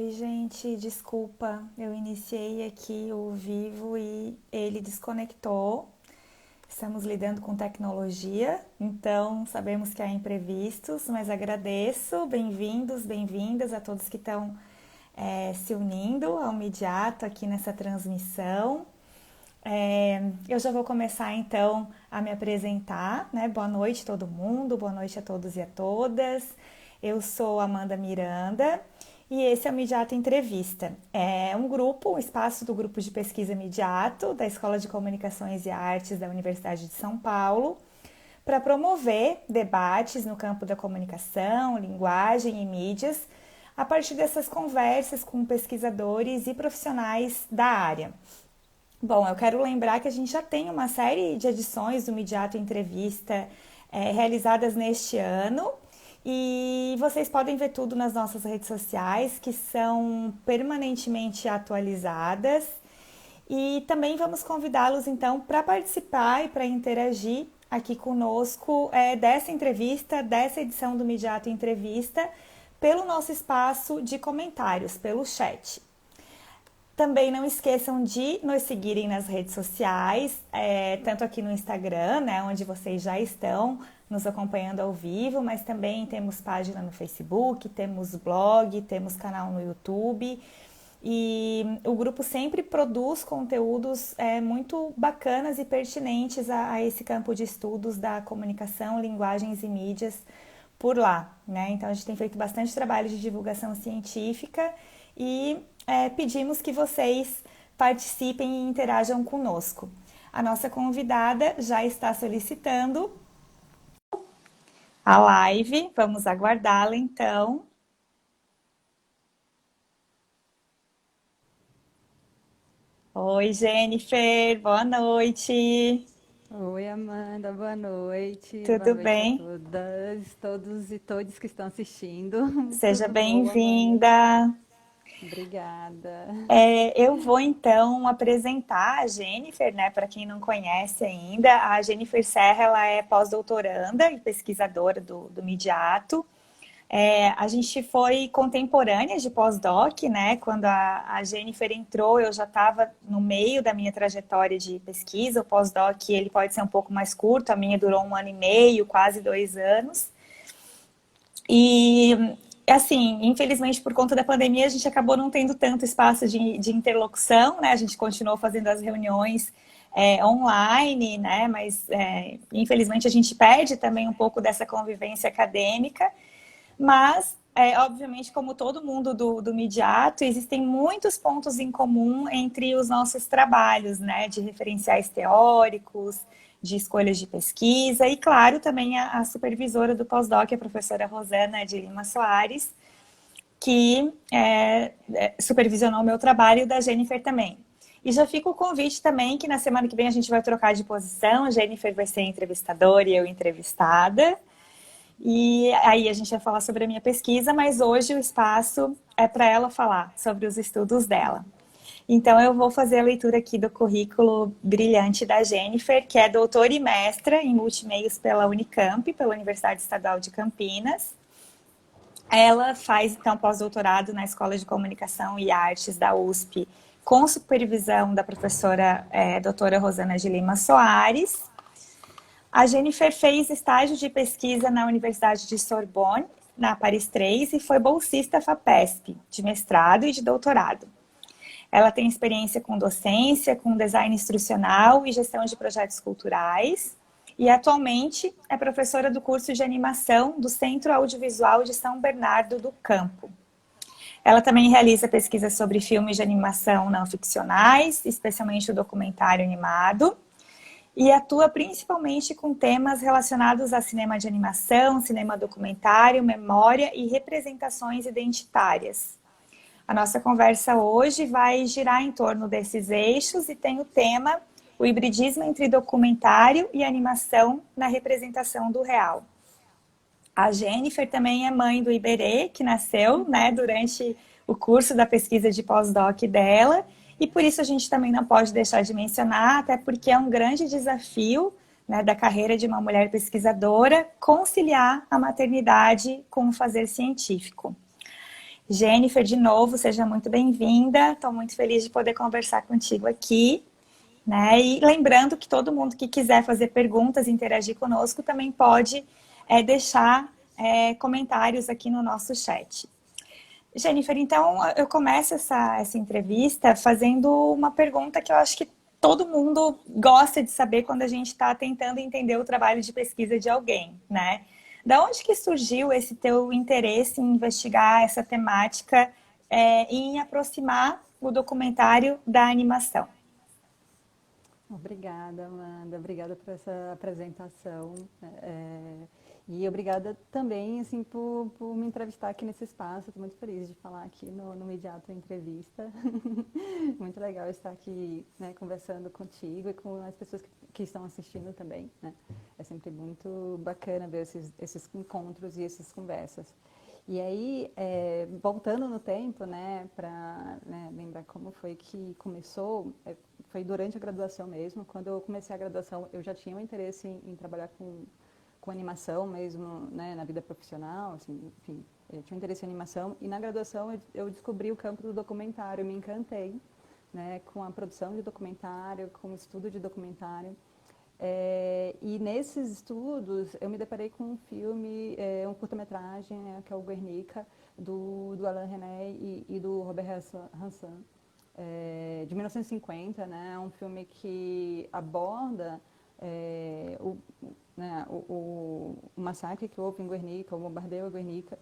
Oi, gente, desculpa, eu iniciei aqui o vivo e ele desconectou. Estamos lidando com tecnologia, então sabemos que há imprevistos, mas agradeço. Bem-vindos, bem-vindas a todos que estão se unindo ao Midiato aqui nessa transmissão. Eu já vou começar então a me apresentar, né? Boa noite todo mundo, boa noite a todos e a todas. Eu sou Amanda Miranda e esse é o Midiato Entrevista. É um grupo, um espaço do grupo de pesquisa Midiato da Escola de Comunicações e Artes da Universidade de São Paulo para promover debates no campo da comunicação, linguagem e mídias a partir dessas conversas com pesquisadores e profissionais da área. Bom, eu quero lembrar que a gente já tem uma série de edições do Midiato Entrevista realizadas neste ano e vocês podem ver tudo nas nossas redes sociais, que são permanentemente atualizadas. E também vamos convidá-los então para participar e para interagir aqui conosco dessa entrevista, dessa edição do Midiato Entrevista, pelo nosso espaço de comentários, pelo chat. Também não esqueçam de nos seguirem nas redes sociais, tanto aqui no Instagram, né, onde vocês já estão nos acompanhando ao vivo, mas também temos página no Facebook, temos blog, temos canal no YouTube. E o grupo sempre produz conteúdos muito bacanas e pertinentes a esse campo de estudos da comunicação, linguagens e mídias por lá, né? Então a gente tem feito bastante trabalho de divulgação científica e pedimos que vocês participem e interajam conosco. A nossa convidada já está solicitando a live, vamos aguardá-la então. Oi, Jennifer, boa noite. Oi, Amanda, boa noite. Boa Tudo noite a bem? todas, todos e todos que estão assistindo. Seja Tudo bom, Amanda? bem-vinda. Obrigada. Eu vou então apresentar a Jennifer, né? Para quem não conhece ainda, a Jennifer Serra ela é pós-doutoranda e pesquisadora do Midiato. A gente foi contemporâneas de pós-doc, né? Quando a Jennifer entrou, eu já estava no meio da minha trajetória de pesquisa. O pós-doc ele pode ser um pouco mais curto, a minha durou 1 ano e meio, quase 2 anos. E, assim, infelizmente, por conta da pandemia, a gente acabou não tendo tanto espaço de interlocução, né? A gente continuou fazendo as reuniões online, né? Mas, infelizmente, a gente perde também um pouco dessa convivência acadêmica. Mas, obviamente, como todo mundo do Midiato, existem muitos pontos em comum entre os nossos trabalhos, né? De referenciais teóricos, de escolhas de pesquisa e, claro, também a supervisora do pós-doc, a professora Rosana de Lima Soares, que supervisionou o meu trabalho e da Jennifer também. E já fica o convite também que na semana que vem a gente vai trocar de posição, a Jennifer vai ser entrevistadora e eu entrevistada. E aí a gente vai falar sobre a minha pesquisa, mas hoje o espaço é para ela falar sobre os estudos dela. Então, eu vou fazer a leitura aqui do currículo brilhante da Jennifer, que é doutora e mestra em multimeios pela Unicamp, pela Universidade Estadual de Campinas. Ela faz, então, pós-doutorado na Escola de Comunicação e Artes da USP, com supervisão da professora doutora Rosana de Lima Soares. A Jennifer fez estágio de pesquisa na Universidade de Sorbonne, na Paris 3, e foi bolsista FAPESP, de mestrado e de doutorado. Ela tem experiência com docência, com design instrucional e gestão de projetos culturais. E atualmente é professora do curso de animação do Centro Audiovisual de São Bernardo do Campo. Ela também realiza pesquisas sobre filmes de animação não ficcionais, especialmente o documentário animado. E atua principalmente com temas relacionados a cinema de animação, cinema documentário, memória e representações identitárias. A nossa conversa hoje vai girar em torno desses eixos e tem o tema o hibridismo entre documentário e animação na representação do real. A Jennifer também é mãe do Iberê, que nasceu, né, durante o curso da pesquisa de pós-doc dela, e por isso a gente também não pode deixar de mencionar, até porque é um grande desafio, né, da carreira de uma mulher pesquisadora conciliar a maternidade com o fazer científico. Jennifer, de novo, seja muito bem-vinda. Estou muito feliz de poder conversar contigo aqui, né? E lembrando que todo mundo que quiser fazer perguntas, interagir conosco, também pode deixar comentários aqui no nosso chat. Jennifer, então eu começo essa entrevista fazendo uma pergunta que eu acho que todo mundo gosta de saber quando a gente está tentando entender o trabalho de pesquisa de alguém, né? Da onde que surgiu esse teu interesse em investigar essa temática e em aproximar o documentário da animação? Obrigada, Amanda. Obrigada por essa apresentação. E obrigada também, assim, por me entrevistar aqui nesse espaço. Estou muito feliz de falar aqui no Mediato Entrevista. Muito legal estar aqui, né, conversando contigo e com as pessoas que estão assistindo também, né? É sempre muito bacana ver esses encontros e essas conversas. E aí, voltando no tempo, né, para lembrar como foi que começou, foi durante a graduação mesmo. Quando eu comecei a graduação, eu já tinha um interesse em trabalhar com animação mesmo, né, na vida profissional, assim, enfim, eu tinha um interesse em animação. E na graduação eu descobri o campo do documentário, me encantei, né, com a produção de documentário, com o estudo de documentário. E nesses estudos eu me deparei com um filme, um curta-metragem, né, que é o Guernica, do Alain Resnais e do Robert Hansen, de 1950, né, é um filme que aborda o massacre que houve em Guernica, o bombardeio a Guernica,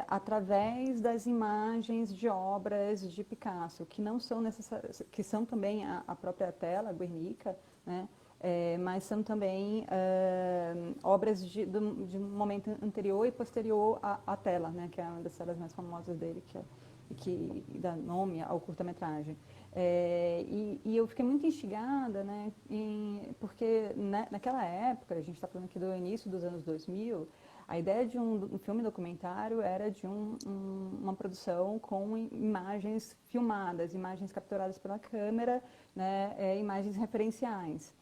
através das imagens de obras de Picasso, que não são necessárias, que são também a própria tela, Guernica, né? Mas são também obras de um momento anterior e posterior à tela, né? Que é uma das telas mais famosas dele, que dá nome ao curta-metragem. E eu fiquei muito instigada, né? Porque naquela época, a gente está falando aqui do início dos anos 2000, a ideia de um filme documentário era de uma produção com imagens filmadas, imagens capturadas pela câmera, né, imagens referenciais.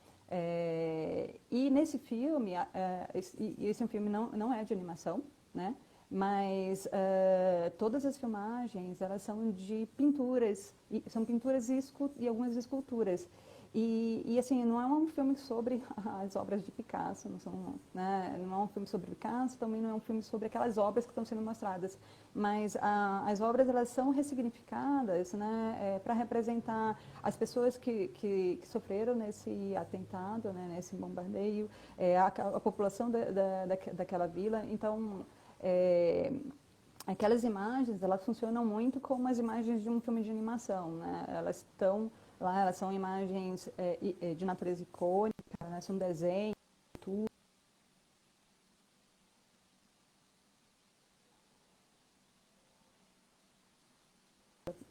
E nesse filme, esse é um filme não é de animação, né, mas todas as filmagens elas são de pinturas, são pinturas e algumas esculturas. E assim, não é um filme sobre as obras de Picasso, não é um filme sobre Picasso, também não é um filme sobre aquelas obras que estão sendo mostradas, mas as obras elas são ressignificadas, né, para representar as pessoas que sofreram nesse atentado, né, nesse bombardeio, a população daquela vila. Então, aquelas imagens elas funcionam muito como as imagens de um filme de animação, né? Elas estão lá, elas são imagens de natureza icônica, né? São desenhos, tudo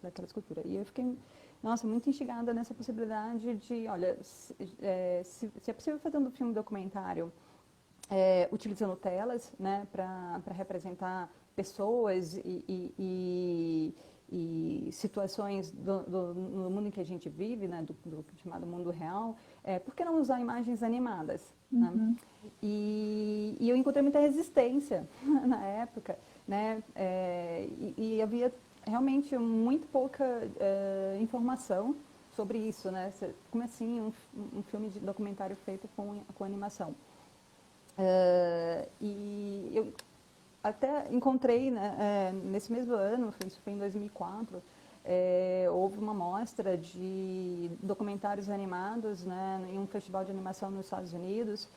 daquela escultura. E eu fiquei, nossa, muito instigada nessa possibilidade de, olha, se é possível fazer um filme documentário utilizando telas, né, para representar pessoas e situações no mundo em que a gente vive, né, do chamado mundo real, por que não usar imagens animadas? Né? Uhum. E eu encontrei muita resistência na época, né, e havia realmente muito pouca informação sobre isso, né? Como assim um filme de documentário feito com animação? E eu até encontrei, né, nesse mesmo ano, isso foi em 2004, houve uma mostra de documentários animados, né, em um festival de animação nos Estados Unidos,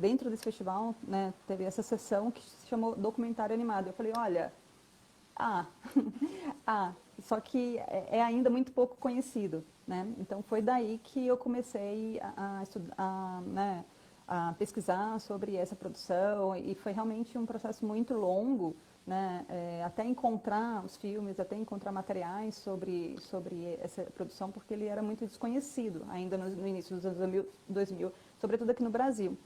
dentro desse festival, né, teve essa sessão que se chamou documentário animado. Eu falei, olha, ah, só que é ainda muito pouco conhecido, né? Então foi daí que eu comecei a estudar, né, a pesquisar sobre essa produção, e foi realmente um processo muito longo, né, até encontrar os filmes, até encontrar materiais sobre essa produção, porque ele era muito desconhecido ainda no início dos anos 2000, sobretudo aqui no Brasil.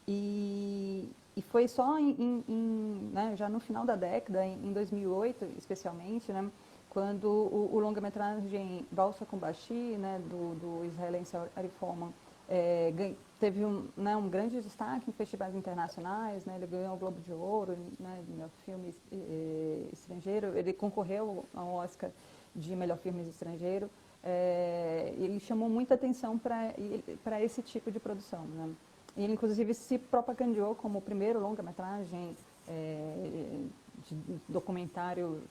E foi só né, já no final da década, em 2008 especialmente, né, quando o longa-metragem Valsa com Bashir, né, do israelense Ari Folman, teve né, um grande destaque em festivais internacionais, né, ele ganhou o Globo de Ouro, né, de melhor filme estrangeiro, ele concorreu ao Oscar de melhor filme estrangeiro, ele chamou muita atenção para esse tipo de produção, né? Ele, inclusive, se propagandeou como o primeiro longa-metragem de documentário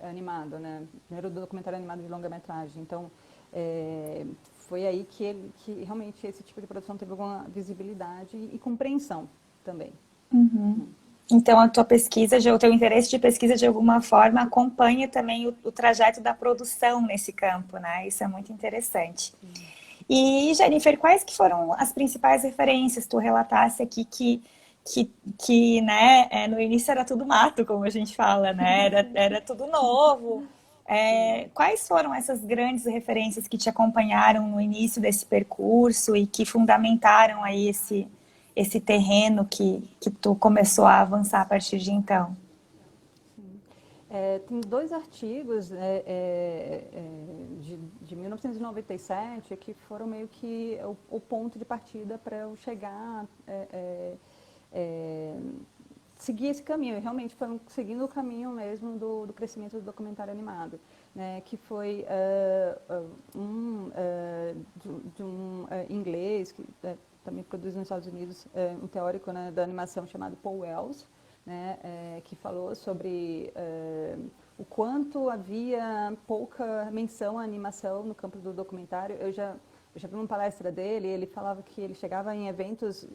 animado, né? Primeiro documentário animado de longa-metragem. Então, foi aí que realmente esse tipo de produção teve alguma visibilidade e compreensão também. Uhum. Então, a tua pesquisa, o teu interesse de pesquisa, de alguma forma, acompanha também o trajeto da produção nesse campo, né? Isso é muito interessante. E, Jennifer, quais que foram as principais referências? Tu relatasse aqui que né, no início era tudo mato, como a gente fala, né? Era tudo novo. Quais foram essas grandes referências que te acompanharam no início desse percurso e que fundamentaram aí esse terreno que tu começou a avançar a partir de então? Tem dois artigos de 1997 que foram meio que o ponto de partida para eu chegar, seguir esse caminho. E realmente foi seguindo o caminho mesmo do crescimento do documentário animado, né? Que foi de um inglês que também produz nos Estados Unidos, um teórico, né, da animação chamado Paul Wells, né, que falou sobre o quanto havia pouca menção à animação no campo do documentário. Eu já vi uma palestra dele, ele falava que ele chegava em eventos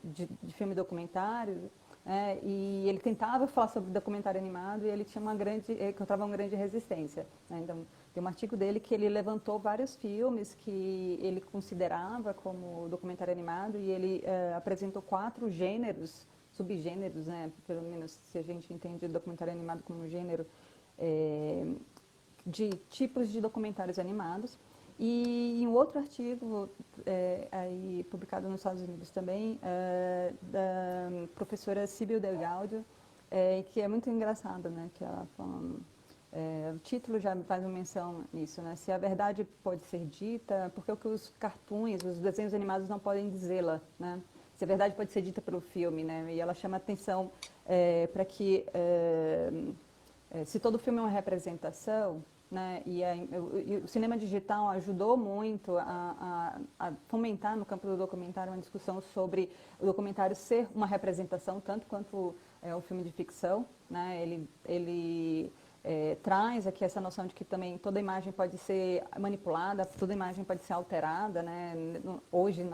de filme documentário, e ele tentava falar sobre documentário animado e ele encontrava uma grande resistência, né? Então, tem um artigo dele que ele levantou vários filmes que ele considerava como documentário animado e ele apresentou 4 subgêneros, né? Pelo menos se a gente entende documentário animado como um gênero, de tipos de documentários animados. E em um outro artigo, aí, publicado nos Estados Unidos também, da professora Síbil Delgado, que é muito engraçado, né? Que ela fala, o título já faz uma menção nisso, né? Se a verdade pode ser dita, por que os cartoons, os desenhos animados não podem dizê-la, né? Se a verdade pode ser dita pelo filme, né? E ela chama atenção para que, se todo filme é uma representação, né, e o cinema digital ajudou muito a fomentar no campo do documentário uma discussão sobre o documentário ser uma representação, tanto quanto o filme de ficção, né? Ele traz aqui essa noção de que também toda imagem pode ser manipulada, toda imagem pode ser alterada, né? Hoje,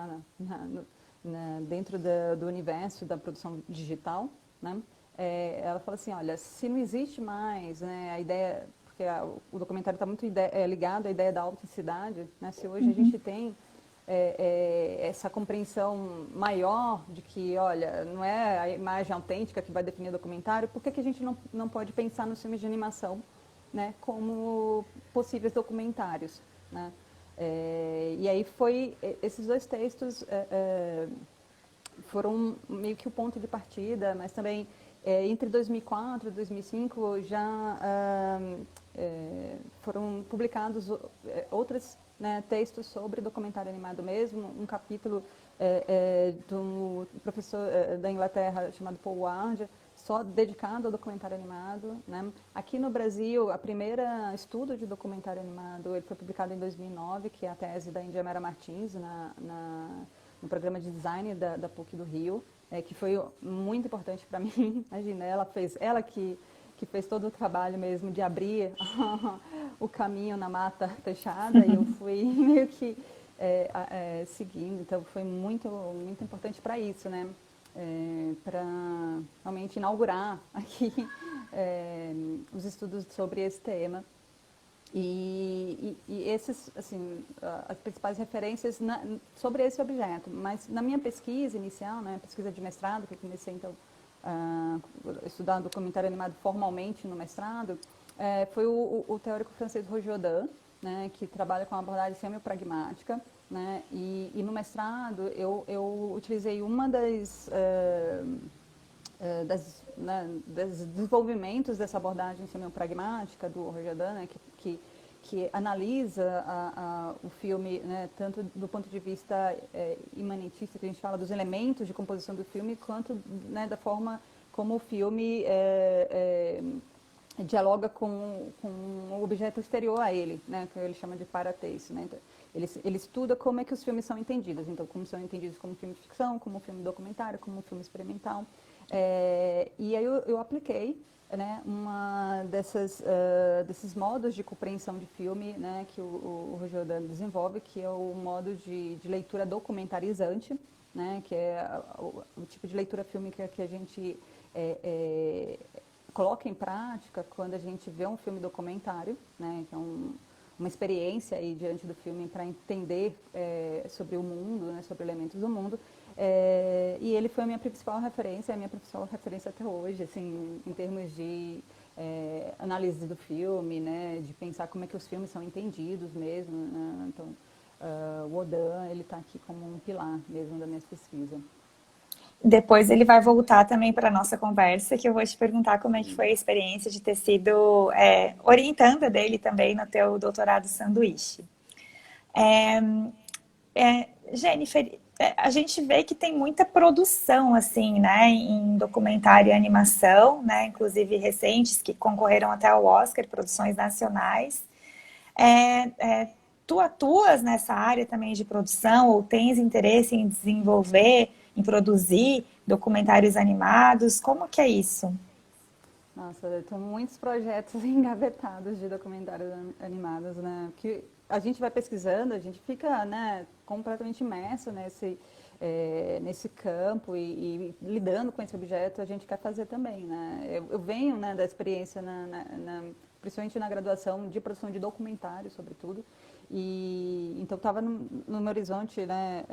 dentro do universo da produção digital, né? Ela fala assim, olha, se não existe mais, né, a ideia, porque o documentário está muito ligado à ideia da autenticidade, né? Se hoje a gente tem essa compreensão maior de que, olha, não é a imagem autêntica que vai definir o documentário, por que a gente não pode pensar nos filmes de animação, né, como possíveis documentários, né? E aí esses dois textos foram meio que o ponto de partida, mas também entre 2004 e 2005 já foram publicados outros, né, textos sobre documentário animado mesmo, um capítulo do professor da Inglaterra chamado Paul Ward, só dedicado ao documentário animado, né? Aqui no Brasil, a primeira estudo de documentário animado ele foi publicado em 2009, que é a tese da Indiamera Martins, no programa de design da PUC do Rio, que foi muito importante para mim. Imagina, ela que fez todo o trabalho mesmo de abrir o caminho na mata fechada, e eu fui meio que seguindo, então foi muito, muito importante para isso, né? Para realmente inaugurar aqui os estudos sobre esse tema. E esses, assim, as principais referências sobre esse objeto. Mas na minha pesquisa inicial, né, pesquisa de mestrado, que eu comecei então a estudar documentário animado formalmente no mestrado, foi o teórico francês Roger Dain, né, que trabalha com a abordagem semi-pragmática, né, e no mestrado eu utilizei uma dos desenvolvimentos dessa abordagem semi-pragmática do Roger Dain, né, que analisa o filme, né, tanto do ponto de vista imanentista, que a gente fala dos elementos de composição do filme, quanto, né, da forma como o filme dialoga com o objeto exterior a ele, né, que ele chama de paratexto, né? Então, ele estuda como é que os filmes são entendidos, então como são entendidos como filme de ficção, como filme documentário, como filme experimental. E aí eu apliquei, né, uma desses modos de compreensão de filme, né, que o Roger Odan desenvolve, que é o modo de leitura documentarizante, né, que é o tipo de leitura fílmica que a gente coloca em prática quando a gente vê um filme documentário, né, que é uma experiência aí diante do filme para entender sobre o mundo, né, sobre elementos do mundo. E ele foi a minha principal referência, até hoje, assim, em termos de análise do filme, né, de pensar como é que os filmes são entendidos mesmo, né? Então, o Odan, ele está aqui como um pilar mesmo da minha pesquisa. Depois ele vai voltar também para a nossa conversa, que eu vou te perguntar como é que foi a experiência de ter sido orientanda dele também no teu doutorado sanduíche. Jennifer, a gente vê que tem muita produção, assim, né, em documentário e animação, né, inclusive recentes, que concorreram até ao Oscar, produções nacionais. Tu atuas nessa área também de produção ou tens interesse em desenvolver, em produzir documentários animados? Como que é isso? Nossa, estão muitos projetos engavetados de documentários animados, né? Que a gente vai pesquisando, a gente fica, né, completamente imerso nesse campo e lidando com esse objeto, a gente quer fazer também, né? Eu venho, né, da experiência, principalmente na graduação, de produção de documentário, sobretudo, e então estava no meu horizonte, né,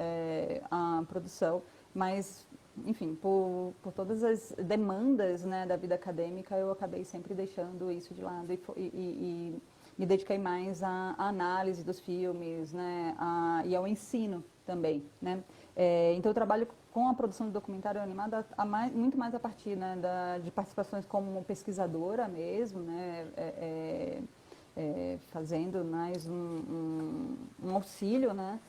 a produção, mas enfim, por todas as demandas, né, da vida acadêmica, eu acabei sempre deixando isso de lado e me dediquei mais à análise dos filmes, né, e ao ensino também, né. Então eu trabalho com a produção de documentário animado muito mais a partir, né, de participações como pesquisadora mesmo, né, fazendo mais um auxílio, né,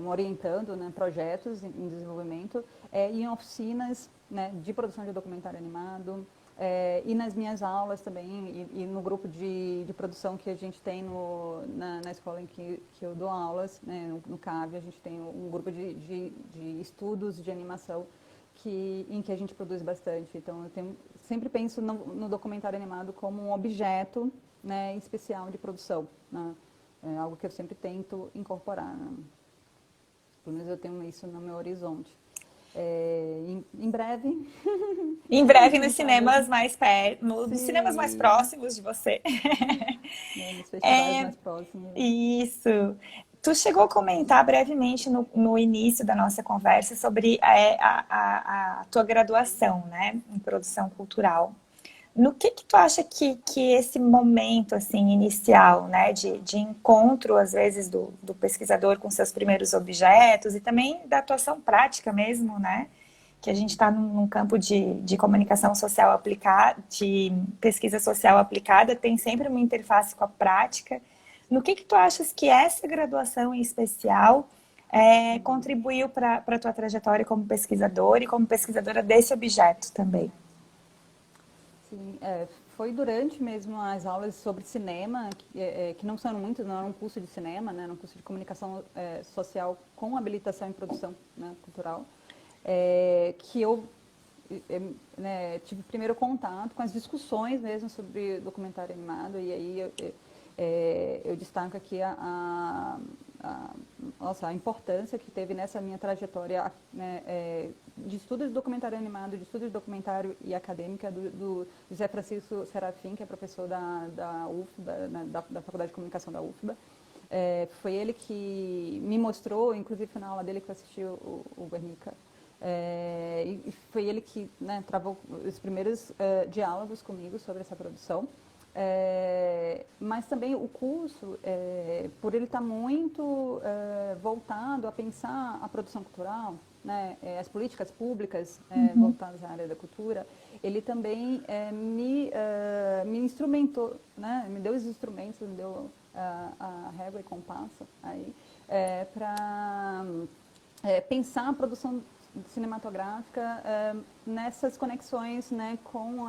orientando, né, projetos em desenvolvimento, e em oficinas, né, de produção de documentário animado, e nas minhas aulas também, e no grupo de produção que a gente tem na escola em que eu dou aulas, né, no CAV, a gente tem um grupo de estudos de animação em que a gente produz bastante. Então, eu sempre penso no documentário animado como um objeto, né, especial de produção, né? É algo que eu sempre tento incorporar, né? Pelo menos eu tenho isso no meu horizonte. Em breve. Em breve nos Quem sabe cinemas mais perto, nos cinemas mais sim, próximos de você. né, nos festivais mais próximos. Isso. Tu chegou a comentar brevemente no início da nossa conversa sobre a tua graduação, né, em produção cultural. No que tu acha que esse momento assim inicial, né, de encontro às vezes do pesquisador com seus primeiros objetos e também da atuação prática mesmo, né, que a gente está num campo de comunicação social aplicada, de pesquisa social aplicada, tem sempre uma interface com a prática. No que tu achas que essa graduação em especial contribuiu para a tua trajetória como pesquisadora e como pesquisadora desse objeto também? Sim, foi durante mesmo as aulas sobre cinema, que não são muitas, não era um curso de cinema, né, era um curso de comunicação social com habilitação em produção, né, cultural, que eu né, tive primeiro contato com as discussões mesmo sobre documentário animado, e aí eu destaco aqui a importância que teve nessa minha trajetória, né, de estudo de documentário animado, de estudo de documentário e acadêmica do José Francisco Serafim, que é professor da UFBA, né, da Faculdade de Comunicação da UFBA. Foi ele que me mostrou, inclusive foi na aula dele que eu assisti o Guernica, e foi ele que, né, travou os primeiros diálogos comigo sobre essa produção. Mas também o curso, por ele estar muito voltado a pensar a produção cultural, né, as políticas públicas voltadas à área da cultura, ele também me instrumentou, né, me deu os instrumentos, me deu a régua e compasso aí, para pensar a produção cinematográfica nessas conexões, né, com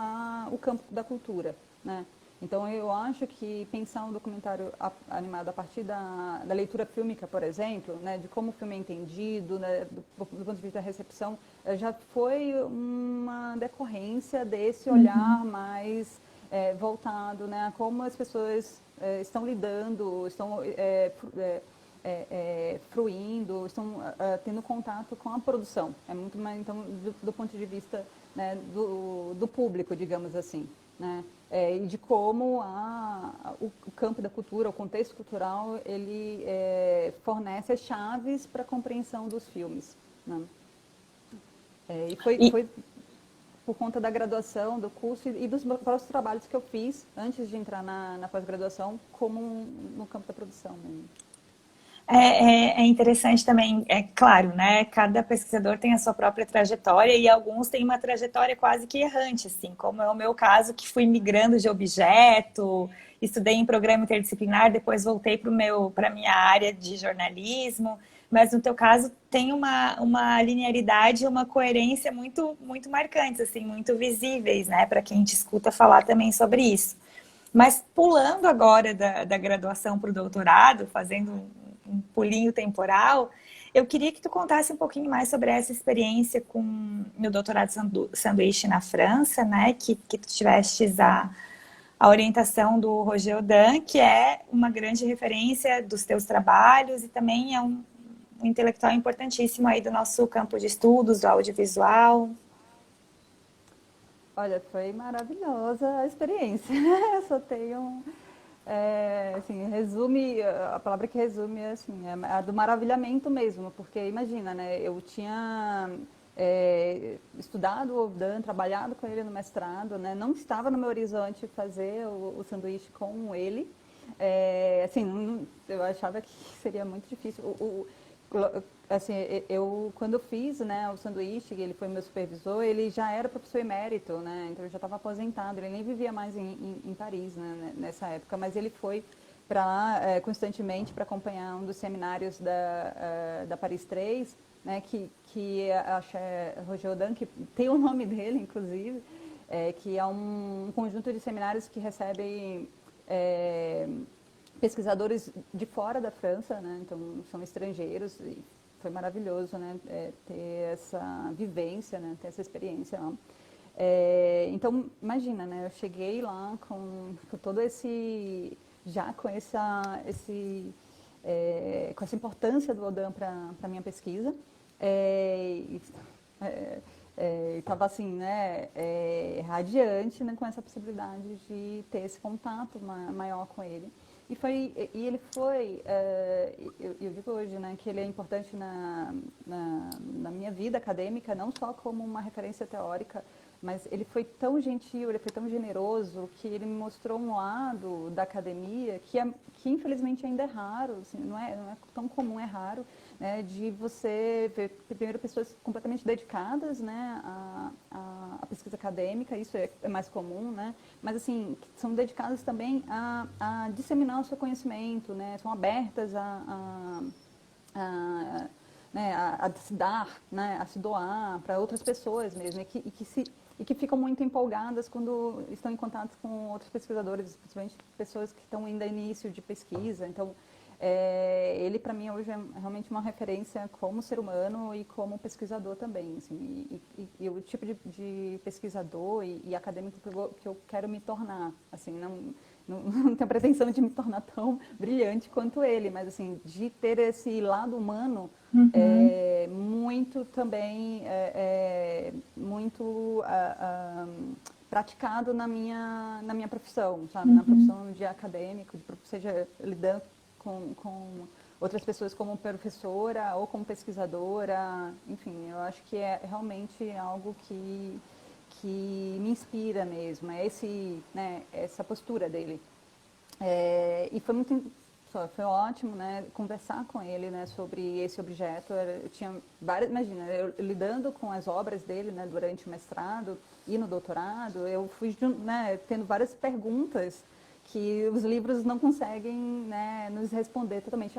o campo da cultura, né? Então, eu acho que pensar um documentário animado a partir da leitura fílmica, por exemplo, né, de como o filme é entendido, né, do ponto de vista da recepção, já foi uma decorrência desse olhar mais voltado, né, a como as pessoas estão lidando, estão fruindo, estão tendo contato com a produção. É muito mais, então, do ponto de vista, né, do público, digamos assim, né? E de como o campo da cultura, o contexto cultural, ele fornece as chaves para a compreensão dos filmes, né? E foi por conta da graduação, do curso e dos próprios trabalhos que eu fiz antes de entrar na pós-graduação, como no campo da produção mesmo. É interessante também, é claro, né? Cada pesquisador tem a sua própria trajetória e alguns têm uma trajetória quase que errante, assim, como é o meu caso, que fui migrando de objeto, estudei em programa interdisciplinar, depois voltei para a minha área de jornalismo, mas no teu caso tem uma linearidade e uma coerência muito marcantes, assim, muito visíveis, né? Para quem te escuta falar também sobre isso. Mas pulando agora da graduação para o doutorado, fazendo um pulinho temporal, eu queria que tu contasse um pouquinho mais sobre essa experiência com no doutorado sanduíche na França, né? Que tu tivestes a orientação do Roger Audin, que é uma grande referência dos teus trabalhos e também é um intelectual importantíssimo aí do nosso campo de estudos, do audiovisual. Olha, foi maravilhosa a experiência. Eu só tenho, assim, a palavra que resume é assim, é a do maravilhamento mesmo, porque imagina, né? Eu tinha estudado o Dan, trabalhado com ele no mestrado, né? Não estava no meu horizonte fazer o sanduíche com ele. Assim, eu achava que seria muito difícil. Assim, eu quando eu fiz, né, o sanduíche, ele foi meu supervisor, ele já era professor emérito, né, então ele já estava aposentado, ele nem vivia mais em Paris, né, nessa época, mas ele foi para lá constantemente para acompanhar um dos seminários da Paris 3, né, que acho que é Roger Audin, que tem o nome dele, inclusive, que é um conjunto de seminários que recebem pesquisadores de fora da França, né? Então são estrangeiros e foi maravilhoso, né? Ter essa vivência, né? Ter essa experiência lá. Então imagina, né? Eu cheguei lá com todo esse já com com essa importância do Audin para a minha pesquisa. Estava assim, né, radiante, né, com essa possibilidade de ter esse contato maior com ele. E ele foi, eu digo hoje, né, que ele é importante na minha vida acadêmica, não só como uma referência teórica, mas ele foi tão gentil, ele foi tão generoso, que ele me mostrou um lado da academia que infelizmente ainda é raro, assim, não é tão comum, é raro, né, de você ver, primeiro, pessoas completamente dedicadas, né, à pesquisa acadêmica, isso é mais comum, né, mas assim, são dedicadas também a disseminar o seu conhecimento, né, são abertas né, a se dar, né, a se doar para outras pessoas mesmo, e que ficam muito empolgadas quando estão em contato com outros pesquisadores, principalmente pessoas que estão ainda no início de pesquisa. Então, ele para mim hoje é realmente uma referência como ser humano e como pesquisador também, assim, e o tipo de pesquisador e acadêmico que eu quero me tornar, assim, não tenho pretensão de me tornar tão brilhante quanto ele, mas assim, de ter esse lado humano muito também, muito praticado na minha profissão, sabe? Na profissão de acadêmico, seja lidando com outras pessoas como professora ou como pesquisadora, enfim, eu acho que é realmente algo que me inspira mesmo, né, essa postura dele. E foi ótimo, né, conversar com ele, né, sobre esse objeto. Eu tinha várias, imagina, eu lidando com as obras dele, né, durante o mestrado e no doutorado, eu fui, né, tendo várias perguntas que os livros não conseguem, né, nos responder totalmente.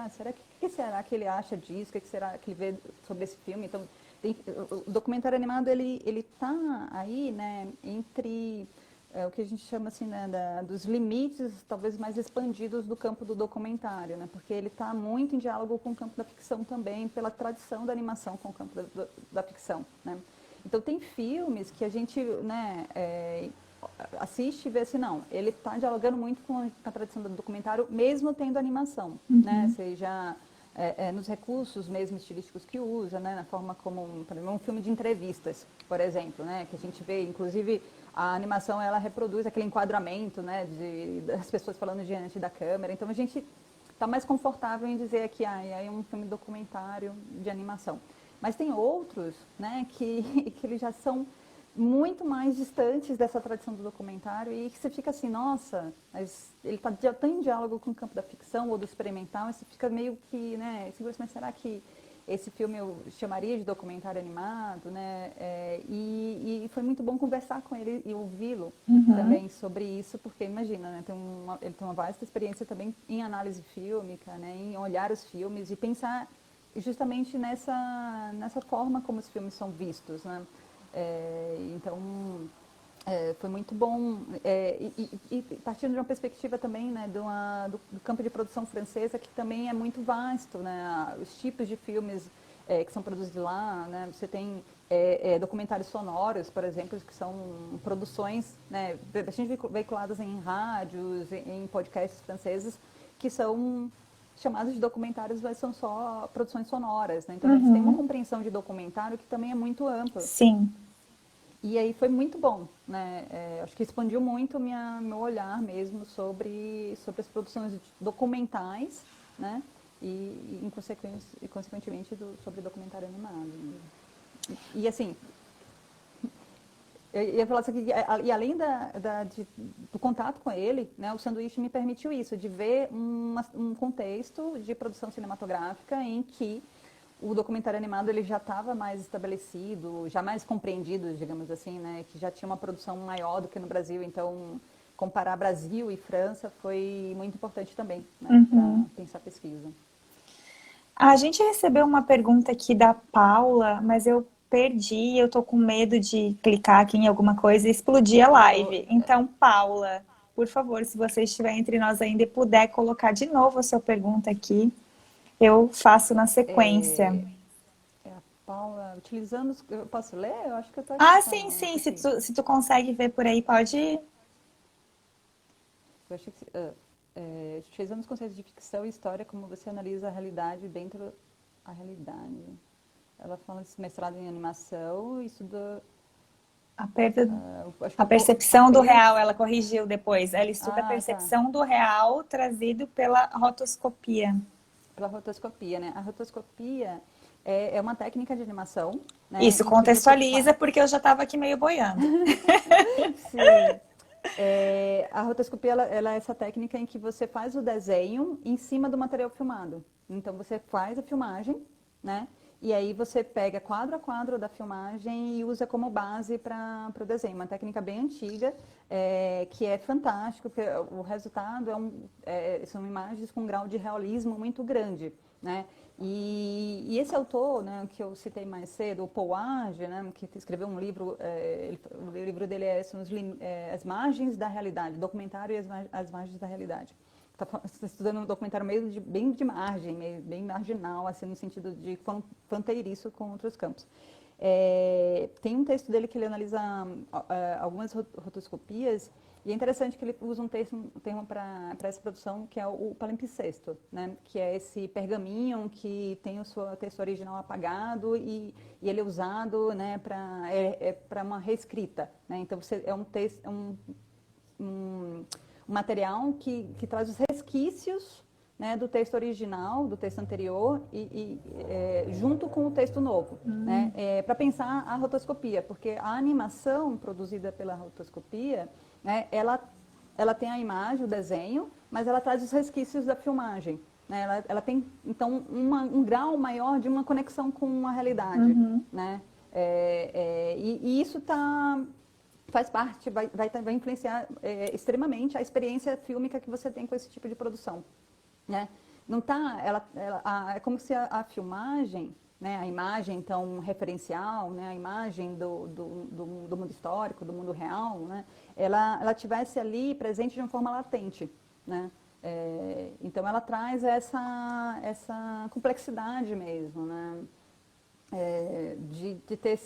Que será que ele acha disso? O que será que ele vê sobre esse filme? Então, o documentário animado, ele tá aí, né, entre o que a gente chama assim, né, dos limites talvez mais expandidos do campo do documentário, né, porque ele está muito em diálogo com o campo da ficção também, pela tradição da animação com o campo da ficção, né. Então tem filmes que a gente, né, assiste e vê assim, não, ele está dialogando muito com a tradição do documentário, mesmo tendo animação, né, seja nos recursos mesmo estilísticos que usa, né, na forma como, por exemplo, um filme de entrevistas, por exemplo, né, que a gente vê, inclusive, a animação, ela reproduz aquele enquadramento, né, das pessoas falando diante da câmera, então a gente está mais confortável em dizer que é um filme documentário de animação. Mas tem outros, né, que eles já são muito mais distantes dessa tradição do documentário e que você fica assim, nossa, mas ele está tão em diálogo com o campo da ficção ou do experimental, e você fica meio que, né, segura, mas será que esse filme eu chamaria de documentário animado, né? E foi muito bom conversar com ele e ouvi-lo também sobre isso, porque imagina, né, ele tem uma vasta experiência também em análise fílmica, né, em olhar os filmes e pensar justamente nessa forma como os filmes são vistos, né? Então, foi muito bom, e partindo de uma perspectiva também, né, do campo de produção francesa, que também é muito vasto, né, os tipos de filmes que são produzidos lá, né, você tem documentários sonoros, por exemplo, que são produções, né, bastante veiculadas em rádios, em podcasts franceses, que são chamados de documentários, mas são só produções sonoras, né, então eles têm uma compreensão de documentário que também é muito ampla. Sim. E aí foi muito bom, né? Acho que expandiu muito meu olhar mesmo sobre as produções documentais, né? E consequentemente sobre documentário animado. E assim, eu ia falar isso aqui, e além do contato com ele, né, o sanduíche me permitiu isso, de ver um contexto de produção cinematográfica em que o documentário animado ele já estava mais estabelecido, já mais compreendido, digamos assim, né, que já tinha uma produção maior do que no Brasil, então comparar Brasil e França foi muito importante também, né, para pensar pesquisa. A gente recebeu uma pergunta aqui da Paula, mas eu perdi, eu tô com medo de clicar aqui em alguma coisa e explodir a live. Então, Paula, por favor, se você estiver entre nós ainda e puder colocar de novo a sua pergunta aqui, eu faço na sequência. A Paula, utilizando... Eu posso ler? Eu acho que eu estou aqui Ah, com sim, sim. aqui. Se tu consegue ver por aí, pode. Eu achei que... utilizando os conceitos de ficção e história, como você analisa a realidade dentro da realidade. Ela fala de mestrado em animação e estuda... A perda. acho que A percepção do real, ela corrigiu depois. Ela estuda a tá. percepção do real trazido pela rotoscopia. Pela rotoscopia, né? A rotoscopia é uma técnica de animação, né? Isso, Em que você contextualiza, porque eu já estava aqui meio boiando. Sim. A rotoscopia ela é essa técnica em que você faz o desenho em cima do material filmado. Então você faz a filmagem, né? E aí você pega quadro a quadro da filmagem e usa como base para o desenho. Uma técnica bem antiga, que é fantástico, porque o resultado são imagens com um grau de realismo muito grande, né? E esse autor, né, que eu citei mais cedo, o Paul Age, né, que escreveu um livro, o livro dele são As Margens da Realidade, documentário e as Margens da Realidade. Está estudando um documentário bem de margem, bem marginal, assim, no sentido de fronteiriço com outros campos. Tem um texto dele que ele analisa algumas rotoscopias, e é interessante que ele usa um termo para essa produção, que é o palimpsesto, né? Que é esse pergaminho que tem o seu texto original apagado e ele é usado, né, para uma reescrita, né? Então, é um texto... um material que traz os resquícios, né, do texto original, do texto anterior, junto com o texto novo, né, para pensar a rotoscopia, porque a animação produzida pela rotoscopia, né, ela tem a imagem, o desenho, mas ela traz os resquícios da filmagem. Né, ela tem, então, um grau maior de uma conexão com a realidade. Né, e isso está faz parte, vai influenciar extremamente a experiência fílmica que você tem com esse tipo de produção, né? Não tá, é como se a filmagem, né, a imagem então referencial, né, a imagem do mundo histórico, do mundo real, né, ela tivesse ali presente de uma forma latente, né? Então ela traz essa complexidade mesmo, né? De ter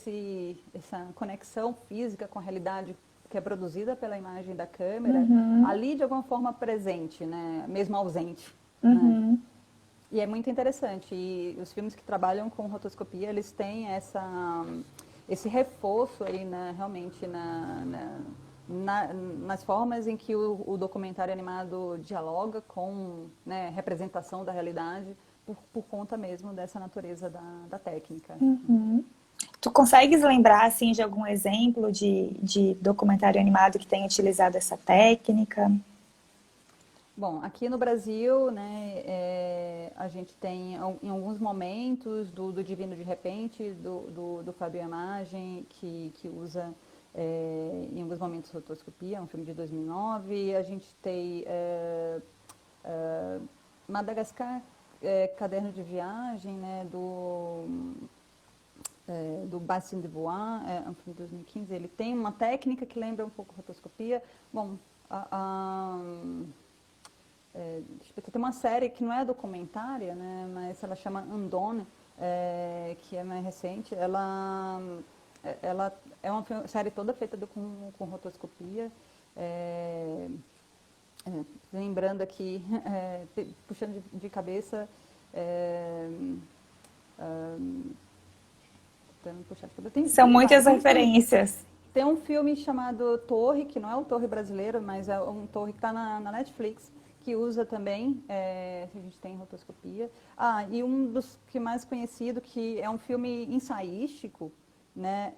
essa conexão física com a realidade que é produzida pela imagem da câmera, Uhum, ali de alguma forma presente, né? Mesmo ausente, né? uhum. E é muito interessante. E os filmes que trabalham com rotoscopia, eles têm esse reforço aí, né? Realmente nas formas em que o documentário animado dialoga com, né, representação da realidade por conta mesmo dessa natureza da técnica. Tu consegues lembrar, assim, de algum exemplo de documentário animado que tenha utilizado essa técnica? Bom, aqui no Brasil, né, a gente tem em alguns momentos do Divino de Repente, do Fábio Imagem, que usa em alguns momentos rotoscopia, é um filme de 2009. A gente tem Madagascar, Caderno de Viagem, né, do Bastien de Bois, é um filme de 2015. Ele tem uma técnica que lembra um pouco rotoscopia. Bom, tem uma série que não é documentária, né, mas ela chama Andone, que é mais recente. Ela é uma série toda feita com rotoscopia. É, lembrando aqui, puxando de cabeça, puxar de cabeça. São muitas referências. Tem um filme chamado Torre, que não é o Torre brasileiro, mas é um Torre que está na Netflix, que usa também, a gente tem rotoscopia. E um dos que mais conhecido, que é um filme ensaístico, né,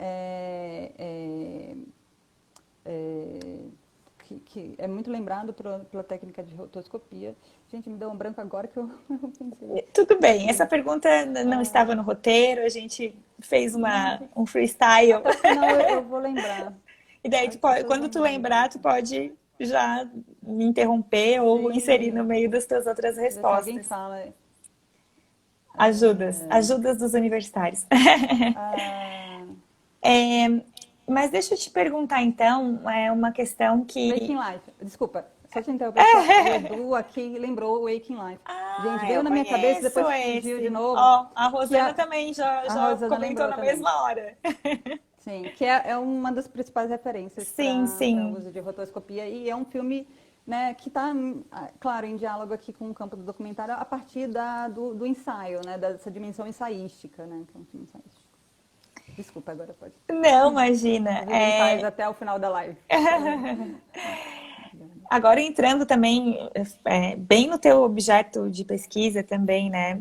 que é muito lembrado pela técnica de rotoscopia. Gente, me deu um branco agora que eu pensei. Tudo bem, essa pergunta não estava no roteiro, a gente fez Não, um freestyle. até o final eu vou lembrar. E daí, quando tu lembrar, tu pode já me interromper ou inserir no Sim, meio das tuas outras se alguém respostas. fala. Ajudas, ajudas dos universitários. Ah, Mas deixa eu te perguntar então, é uma questão Waking que. Life. Desculpa, só te interromper que o Edu aqui lembrou Waking Life. Gente, Ah, veio eu na minha cabeça e conheço depois fugiu de esse. novo. Ó, a Que Rosana também a já Rosana comentou lembrou na também. mesma hora. Sim, que é uma das principais referências Sim, para o sim. uso de rotoscopia. E é um filme, né, que está, claro, em diálogo aqui com o campo do documentário a partir do ensaio, né, dessa dimensão ensaística, né, que é um filme ensaístico. Desculpa, agora pode. Não, imagina. Os mentais até o final da live. Agora entrando também bem no teu objeto de pesquisa também, né?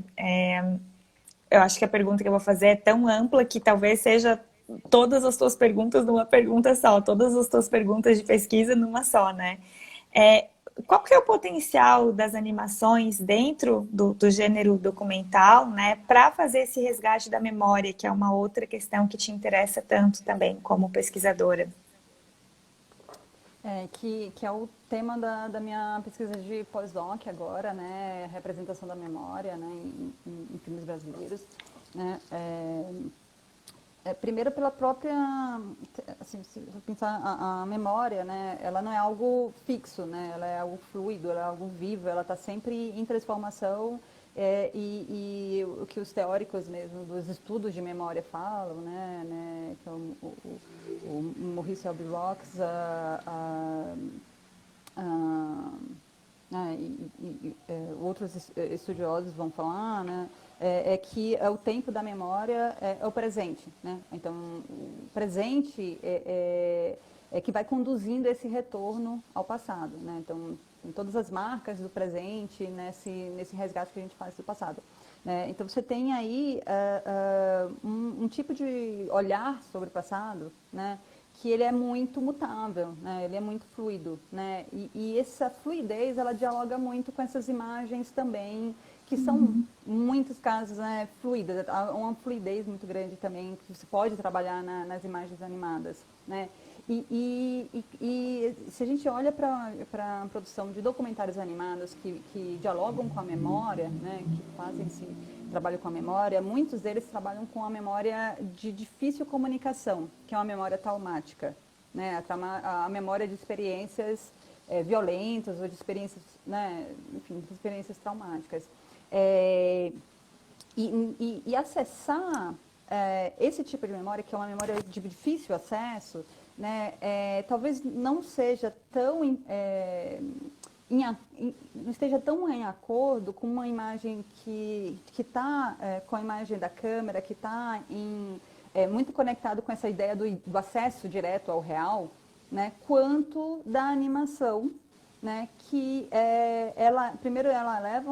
Eu acho que a pergunta que eu vou fazer é tão ampla que talvez seja todas as tuas perguntas numa pergunta só, todas as tuas perguntas de pesquisa numa só, né? É, qual que é o potencial das animações dentro do gênero documental, né, para fazer esse resgate da memória, que é uma outra questão que te interessa tanto também como pesquisadora? Que é o tema da minha pesquisa de pós-doc agora, né, representação da memória, né, em filmes brasileiros, né, primeiro pela própria, assim, se eu pensar a memória, né, ela não é algo fixo, né, ela é algo fluido, ela é algo vivo, ela está sempre em transformação, e o que os teóricos mesmo dos estudos de memória falam, né que é o Maurice Albirrox, outros estudiosos vão falar, né, que o tempo da memória é o presente, né? Então, o presente é que vai conduzindo esse retorno ao passado, né? Então, em todas as marcas do presente, nesse resgate que a gente faz do passado. Né? Então, você tem aí um tipo de olhar sobre o passado, né? Que ele é muito mutável, né? Ele é muito fluido, né? E essa fluidez, ela dialoga muito com essas imagens também, que são, em muitos casos, né, fluidas. Há uma fluidez muito grande também, que você pode trabalhar nas imagens animadas, né? E se a gente olha para a produção de documentários animados que dialogam com a memória, né, que fazem esse trabalho com a memória, muitos deles trabalham com a memória de difícil comunicação, que é uma memória traumática, né, a memória de experiências violentas ou de experiências, né, enfim, de experiências traumáticas. E acessar esse tipo de memória, que é uma memória de difícil acesso, né, talvez não seja tão não esteja tão em acordo com uma imagem que está com a imagem da câmera, que está muito conectado com essa ideia do acesso direto ao real, né, quanto da animação, né, que primeiro ela leva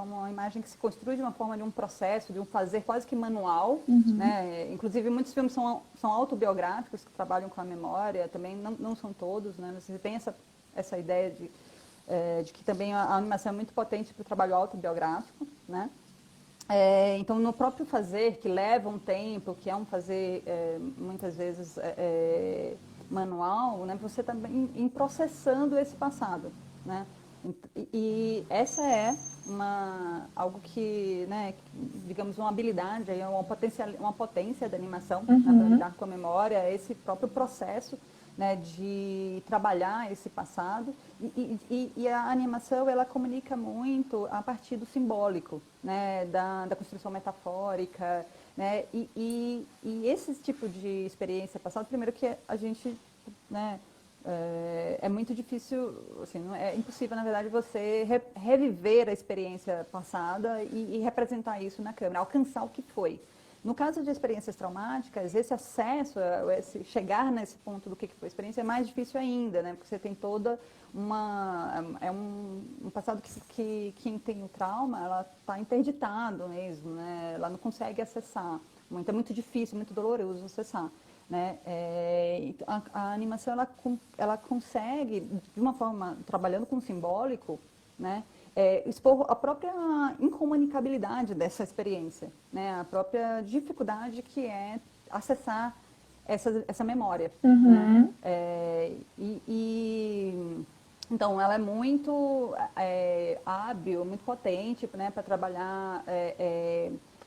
uma imagem que se construi de uma forma de um processo, de um fazer quase que manual, né, inclusive muitos filmes são autobiográficos que trabalham com a memória, também não são todos, né, você tem essa ideia de que também a animação é muito potente para o trabalho autobiográfico, né. Então, no próprio fazer, que leva um tempo, que é um fazer muitas vezes manual, né, você está em processando esse passado, né? E essa é algo que, né, digamos, uma habilidade, uma potência da animação, né, para lidar com a memória, esse próprio processo, né, de trabalhar esse passado. E a animação, ela comunica muito a partir do simbólico, né, da construção metafórica, né, e esse tipo de experiência passada, primeiro que a gente, né, é muito difícil, assim, é impossível, na verdade, você reviver a experiência passada e representar isso na câmera, alcançar o que foi. No caso de experiências traumáticas, esse acesso, chegar nesse ponto do que foi a experiência é mais difícil ainda, né? Porque você tem toda um passado que quem tem o trauma, ela está interditado mesmo, né? Ela não consegue acessar. É muito difícil, muito doloroso acessar. Né? A animação ela consegue, de uma forma, trabalhando com o simbólico, né? Expor a própria incomunicabilidade dessa experiência, né? A própria dificuldade que é acessar essa memória. Né? Então, ela é muito hábil, muito potente, né, para trabalhar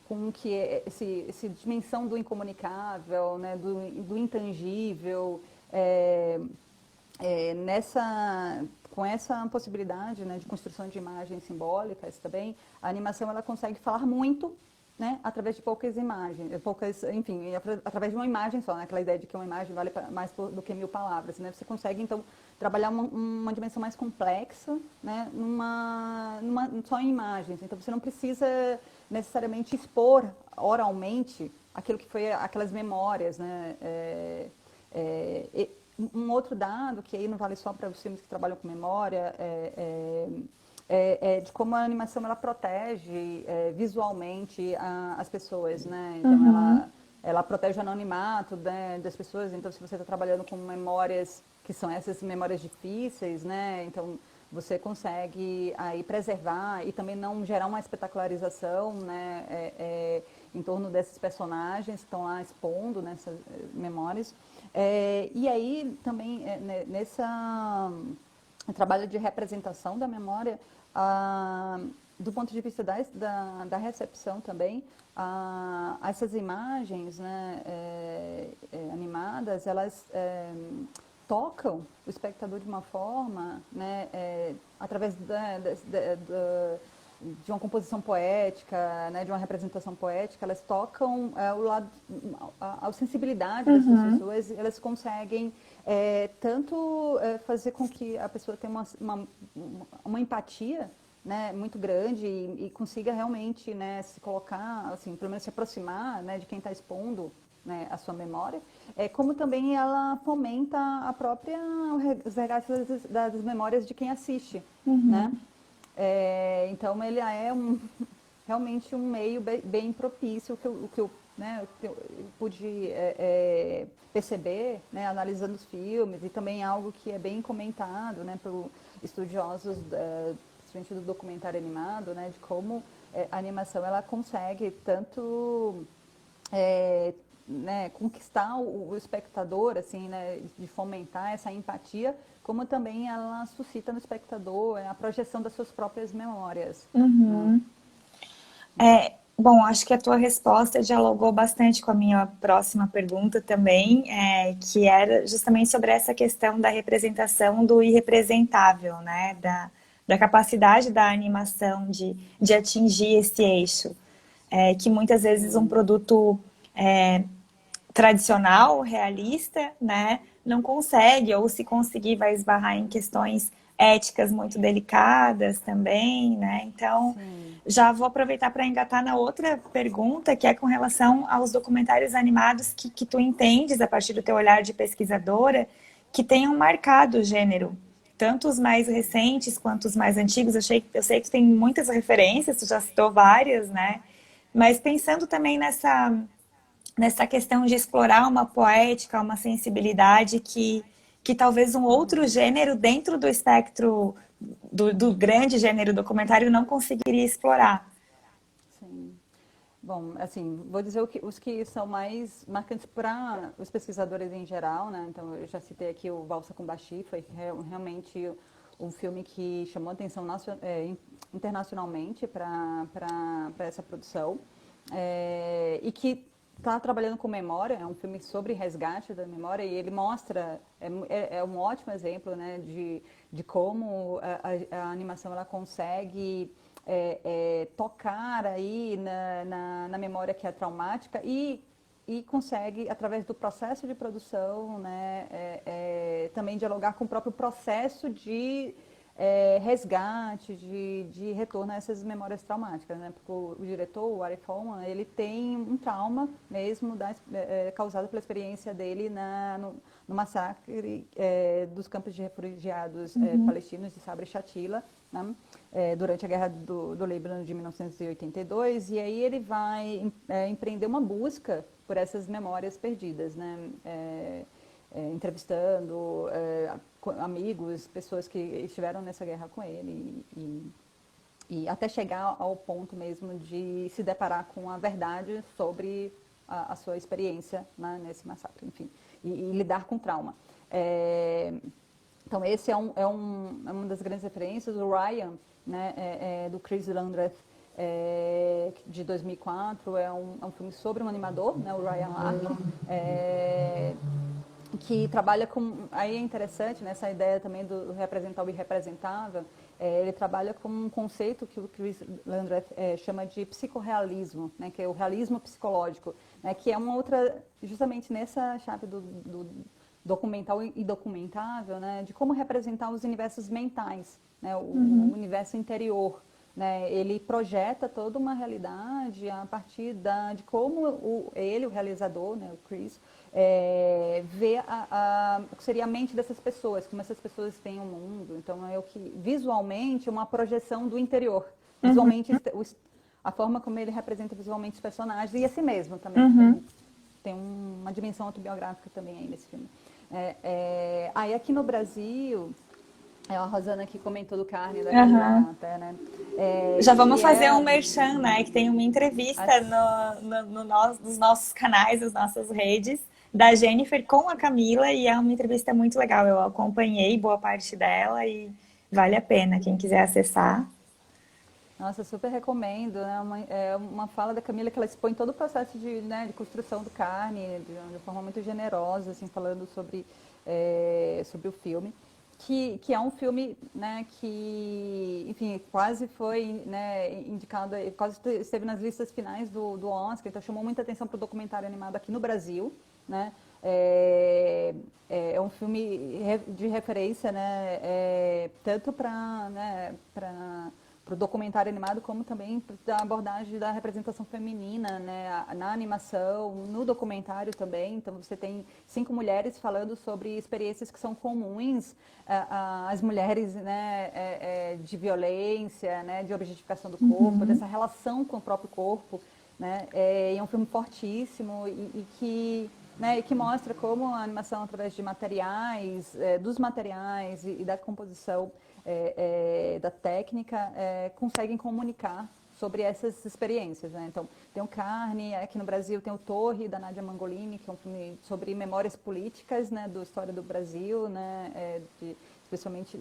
com que essa dimensão do incomunicável, né, do intangível, com essa possibilidade, né, de construção de imagens simbólicas também, a animação ela consegue falar muito, né, através de poucas imagens, enfim, através de uma imagem só, né, aquela ideia de que uma imagem vale mais do que 1000 palavras, né? Você consegue então trabalhar uma dimensão mais complexa, né, só em imagens. Então você não precisa necessariamente expor oralmente aquilo que foi aquelas memórias, né? Um outro dado, que aí não vale só para os filmes que trabalham com memória, de como a animação ela protege visualmente as pessoas, né? Então ela protege o anonimato, né, das pessoas. Então se você está trabalhando com memórias que são essas memórias difíceis, né? Então você consegue aí preservar e também não gerar uma espetacularização, né, em torno desses personagens que estão lá expondo nessas memórias. E aí também nessa trabalho de representação da memória, do ponto de vista da recepção também, essas imagens, né, animadas, elas tocam o espectador de uma forma, né, através de uma composição poética, né, de uma representação poética, elas tocam a sensibilidade dessas pessoas, elas conseguem tanto fazer com que a pessoa tenha uma empatia, né, muito grande e consiga realmente, né, se colocar, assim, pelo menos se aproximar, né, de quem está expondo, né, a sua memória, como também ela fomenta os resgates das memórias de quem assiste, né? Então ele é realmente um meio bem propício que eu pude perceber, né, analisando os filmes, e também algo que é bem comentado, né, por estudiosos principalmente do documentário animado, né, de como a animação ela consegue tanto né, conquistar o espectador, assim, né, de fomentar essa empatia, como também ela suscita no espectador a projeção das suas próprias memórias, né? Uhum. Bom, acho que a tua resposta dialogou bastante com a minha próxima pergunta também, que era justamente sobre essa questão da representação do irrepresentável, né? Da capacidade da animação de atingir esse eixo. Que muitas vezes um Sim. produto tradicional, realista, né, não consegue, ou se conseguir vai esbarrar em questões éticas muito delicadas também, né? Então, Sim. já vou aproveitar para engatar na outra pergunta, que é com relação aos documentários animados que tu entendes, a partir do teu olhar de pesquisadora, que tenham marcado o gênero. Tanto os mais recentes quanto os mais antigos. Eu sei que tu tem muitas referências, tu já citou várias, né? Mas pensando também nessa questão de explorar uma poética, uma sensibilidade que talvez um outro gênero dentro do espectro do grande gênero documentário não conseguiria explorar. Sim. Bom, assim, vou dizer os que são mais marcantes para os pesquisadores em geral, né? Então, eu já citei aqui o Valsa com Bashir, foi realmente um filme que chamou atenção internacionalmente para essa produção. E que está trabalhando com memória, é um filme sobre resgate da memória, e ele mostra, é um ótimo exemplo, né, de como a animação ela consegue tocar aí na memória que é traumática e consegue, através do processo de produção, né, também dialogar com o próprio processo de resgate, de retorno a essas memórias traumáticas, né? Porque o diretor, o Ari Folman, ele tem um trauma mesmo causado pela experiência dele no massacre dos campos de refugiados palestinos de Sabra e Shatila, né? Durante a Guerra do Líbano de 1982, e aí ele vai empreender uma busca por essas memórias perdidas, né? Entrevistando amigos, pessoas que estiveram nessa guerra com ele e até chegar ao ponto mesmo de se deparar com a verdade sobre a sua experiência, né, nesse massacre, enfim, e lidar com trauma. Então esse é uma das grandes referências. O Ryan, né, do Chris Landreth, de 2004, é um filme sobre um animador, né, o Ryan Larkin, que trabalha com, aí é interessante, né, essa ideia também do representar o irrepresentável, ele trabalha com um conceito que o Chris Landreth chama de psicorrealismo, né, que é o realismo psicológico, né, que é uma outra, justamente nessa chave do documental e documentável, né, de como representar os universos mentais, né, o universo interior. Né, ele projeta toda uma realidade a partir de como ele, o realizador, né, o Chris, vê o que seria a mente dessas pessoas, como essas pessoas têm um mundo. Então, é o que visualmente uma projeção do interior. Visualmente, a forma como ele representa visualmente os personagens e a si mesmo também, que tem uma dimensão autobiográfica também aí nesse filme. Aí aqui no Brasil, a Rosana aqui comentou do Carne da Camila Uhum. até, né? Já vamos Que fazer é um merchan, né? Que tem uma entrevista nos nossos canais, nas nossas redes, da Jennifer com a Camila, e é uma entrevista muito legal. Eu acompanhei boa parte dela e vale a pena, quem quiser acessar. Nossa, super recomendo, né? Uma fala da Camila que ela expõe todo o processo de construção do Carne de forma muito generosa, assim, falando sobre o filme. Que é um filme, né, que, enfim, quase foi, né, indicado, quase esteve nas listas finais do Oscar, então chamou muita atenção para o documentário animado aqui no Brasil, né? É um filme de referência, né, tanto para, né, para o documentário animado, como também da abordagem da representação feminina, né, na animação, no documentário também. Então, você tem 5 mulheres falando sobre experiências que são comuns às mulheres, né, de violência, né, de objetificação do corpo, dessa relação com o próprio corpo. Né, é um filme fortíssimo e que mostra como a animação, através de materiais, dos materiais e da composição, da técnica, conseguem comunicar sobre essas experiências, né? Então, tem o Carne, aqui no Brasil tem o Torre, da Nadia Mangolini, que é um filme sobre memórias políticas, né, da história do Brasil, né, especialmente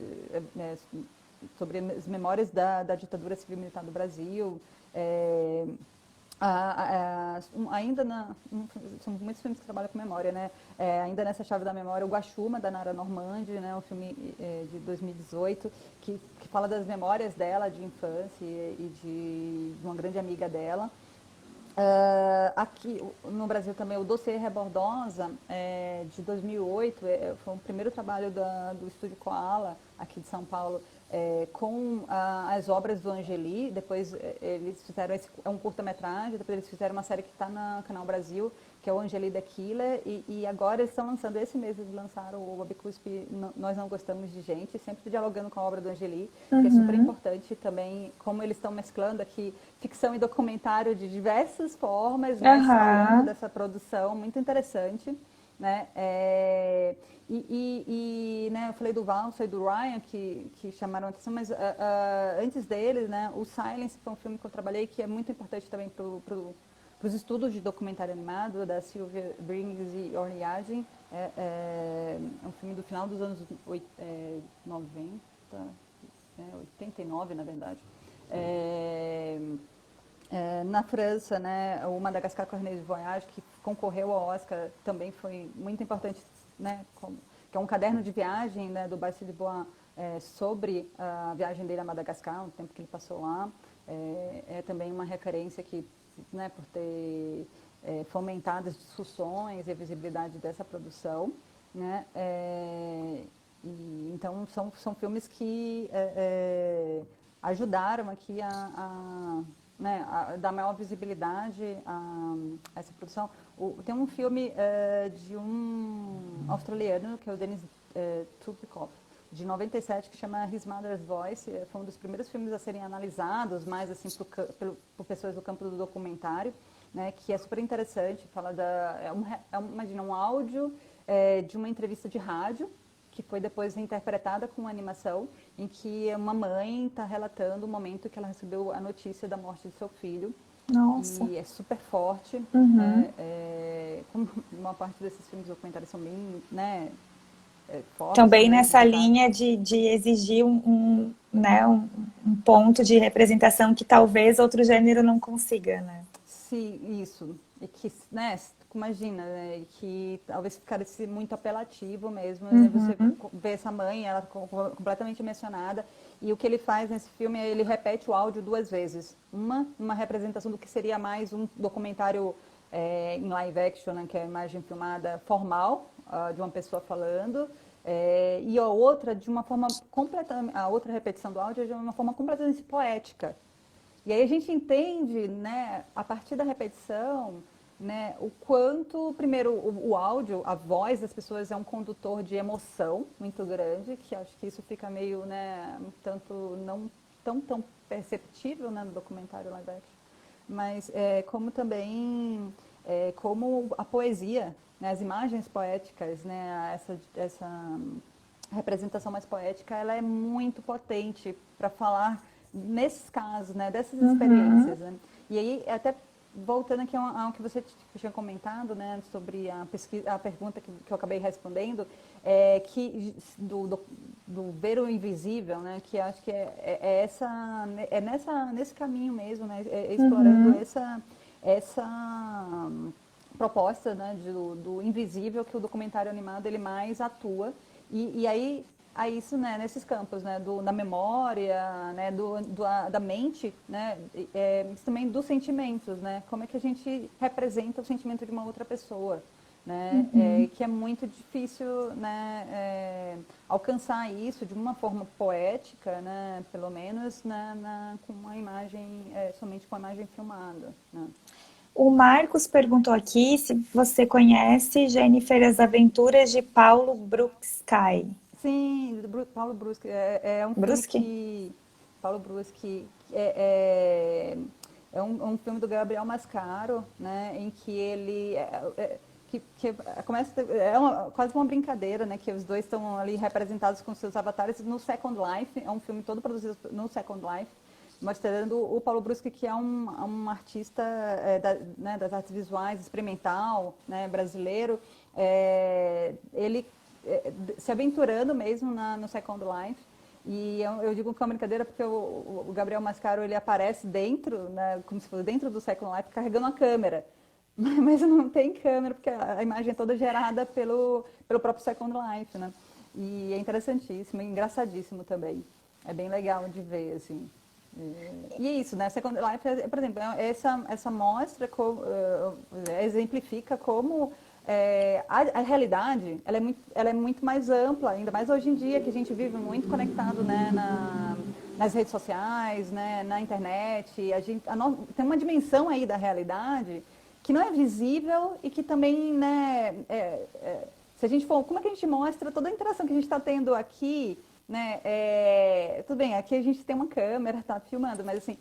sobre as memórias da ditadura civil-militar do Brasil. São muitos filmes que trabalham com memória, né? Ainda nessa chave da memória, o Guaxuma, da Nara Normandi, né? Um filme de 2018, que fala das memórias dela de infância e de uma grande amiga dela. Aqui no Brasil também, o Dossiê Rebordosa, de 2008, foi o primeiro trabalho do Estúdio Koala, aqui de São Paulo, com as obras do Angeli. Depois eles fizeram um curta-metragem, depois eles fizeram uma série que está no Canal Brasil, que é o Angeli The Killer, e agora eles estão lançando, esse mês eles lançaram o Bob Cuspe, Nós Não Gostamos de Gente, sempre dialogando com a obra do Angeli, que é super importante também, como eles estão mesclando aqui ficção e documentário de diversas formas, né, ao longo dessa produção, muito interessante, né? Né, eu falei do Valsa e do Ryan, que chamaram a atenção, mas antes deles, né, o Silence foi um filme que eu trabalhei, que é muito importante também para os estudos de documentário animado, da Sylvia Briggs e Orly Yajin. É um filme do final dos anos 90, 89, na verdade. Na França, né, o Madagascar Corneille de Voyage, que concorreu ao Oscar, também foi muito importante, né, que é um caderno de viagem, né, do Bastille de Bois, sobre a viagem dele a Madagascar, o tempo que ele passou lá. É também uma referência que, né, por ter fomentado as discussões e a visibilidade dessa produção, né, então são filmes que ajudaram aqui né, a dar maior visibilidade a essa produção. Tem um filme de um australiano, que é o Denis Tupikoff, de 97, que chama His Mother's Voice. Foi um dos primeiros filmes a serem analisados, mais assim, por pessoas do campo do documentário, né, que é super interessante. Fala imagina, um áudio de uma entrevista de rádio, que foi depois reinterpretada com uma animação, em que uma mãe está relatando o momento que ela recebeu a notícia da morte do seu filho. Nossa. E é super forte. Né? Como uma parte desses filmes documentários são bem, né, fortes. Também nessa linha de exigir né, um ponto de representação que talvez outro gênero não consiga, né? Sim, isso. E que, né, imagina, né, que talvez ficasse muito apelativo mesmo, né, você vê essa mãe, ela completamente emocionada, e o que ele faz nesse filme é ele repete o áudio 2 vezes. Uma representação do que seria mais um documentário em live action, né, que é a imagem filmada formal, de uma pessoa falando, e a outra de uma forma completamente, a outra repetição do áudio é de uma forma completamente poética. E aí a gente entende, né, a partir da repetição, né, o quanto, primeiro, o áudio, a voz das pessoas é um condutor de emoção muito grande, que acho que isso fica meio, né, tanto não tão perceptível, né, no documentário live action, mas como também como a poesia, né, as imagens poéticas, né, essa representação mais poética, ela é muito potente para falar nesses casos, né, dessas experiências, né? E aí, até voltando aqui ao que você tinha comentado, né, sobre a pergunta que eu acabei respondendo, do ver o invisível, né, que acho que nesse caminho mesmo, né, explorando essa proposta, né, do invisível, que o documentário animado ele mais atua, e aí a isso, né, nesses campos, né, da memória, né, da mente, né, mas também dos sentimentos, né, como é que a gente representa o sentimento de uma outra pessoa, né, que é muito difícil, né, alcançar isso de uma forma poética, né, pelo menos, né, com uma imagem, somente com a imagem filmada, né. O Marcos perguntou aqui se você conhece Jennifer, As Aventuras de Paulo Bruschi. Sim, Paulo Bruschi. É um Bruschi? filme que... Paulo Bruschi é um filme do Gabriel Mascaro, né, em que ele... começa, quase uma brincadeira, né, que os dois estão ali representados com seus avatares no Second Life. É um filme todo produzido no Second Life, mostrando o Paulo Bruschi, que é um artista né, das artes visuais, experimental, né, brasileiro, ele se aventurando mesmo no Second Life. E eu digo que é uma brincadeira porque o Gabriel Mascaro, ele aparece dentro, né, como se fosse dentro do Second Life, carregando a câmera. Mas não tem câmera, porque a imagem é toda gerada pelo próprio Second Life, né? E é interessantíssimo, e engraçadíssimo também. É bem legal de ver, assim. E é isso, né? Second Life, por exemplo, essa mostra exemplifica como a realidade ela é muito mais ampla, ainda mais hoje em dia, que a gente vive muito conectado, né, nas redes sociais, né, na internet. Tem uma dimensão aí da realidade que não é visível e que também, né, se a gente for, como é que a gente mostra toda a interação que a gente está tendo aqui, né, tudo bem, aqui a gente tem uma câmera, tá filmando, mas assim,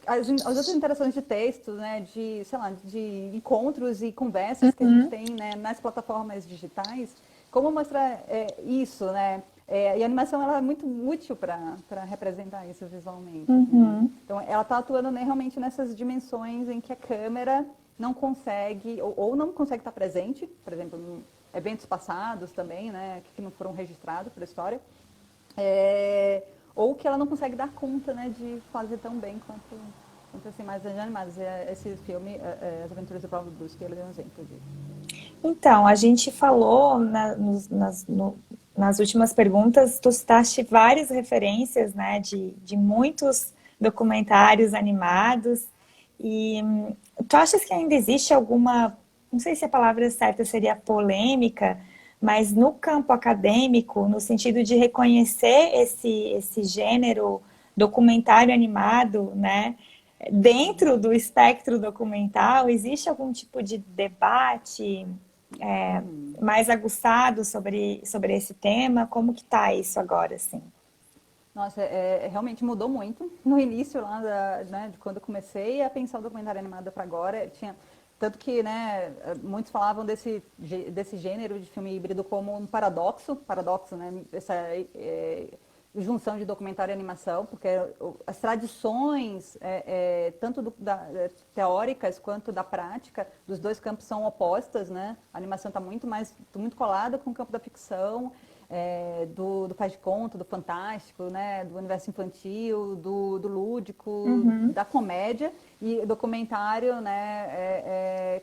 as outras interações de texto, né, de, sei lá, de encontros e conversas que a gente tem, né, nas plataformas digitais, como mostrar isso, né? E a animação ela é muito útil para representar isso visualmente. Né? Então, ela está atuando, né, realmente nessas dimensões em que a câmera não consegue, ou não consegue estar presente, por exemplo, em eventos passados também, né, que não foram registrados pela história, ou que ela não consegue dar conta, né, de fazer tão bem quanto assim, mais animadas. Esse filme, As Aventuras do Paulo Bruschi, ele é um exemplo disso. Então, a gente falou nas últimas perguntas, tu citaste várias referências, né, de muitos documentários animados. E tu achas que ainda existe alguma, não sei se a palavra certa seria polêmica, mas no campo acadêmico, no sentido de reconhecer esse gênero documentário animado, né? Dentro do espectro documental, existe algum tipo de debate mais aguçado sobre esse tema? Como que tá isso agora, assim? Nossa, realmente mudou muito. No início, lá, né, de quando eu comecei a pensar o documentário animado para agora, tinha tanto que, né, muitos falavam desse gênero de filme híbrido como um paradoxo, né, essa junção de documentário e animação, porque as tradições, tanto teóricas quanto da prática, dos dois campos são opostas, né? A animação está muito colada com o campo da ficção, do faz de conta, do fantástico, né, do universo infantil, do lúdico, da comédia, e documentário, né,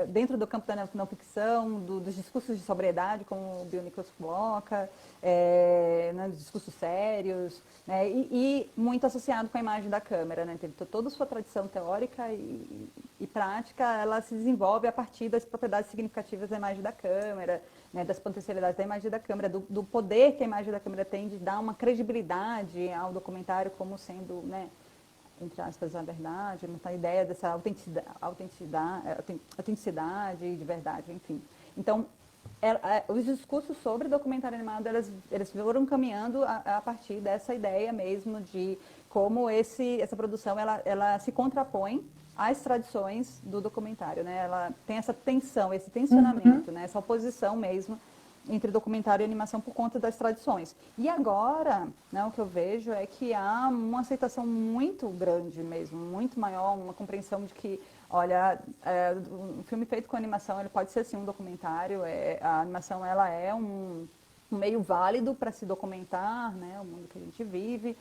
dentro do campo da não ficção, dos discursos de sobriedade, como o Bill Nichols coloca, né, discursos sérios, né, e muito associado com a imagem da câmera, né, toda a sua tradição teórica e prática, ela se desenvolve a partir das propriedades significativas da imagem da câmera, né, das potencialidades da imagem da câmera, do poder que a imagem da câmera tem de dar uma credibilidade ao documentário como sendo, né, entre aspas, a verdade, a ideia dessa autenticidade de verdade, enfim. Então, os discursos sobre documentário animado, eles foram caminhando a partir dessa ideia mesmo de como essa produção, ela se contrapõe às tradições do documentário, né? Ela tem essa tensão, esse tensionamento, né? Essa oposição mesmo entre documentário e animação por conta das tradições. E agora, né, o que eu vejo é que há uma aceitação muito grande mesmo, muito maior, uma compreensão de que, olha, um filme feito com animação, ele pode ser sim um documentário, a animação ela é um meio válido para se documentar, né, o mundo que a gente vive.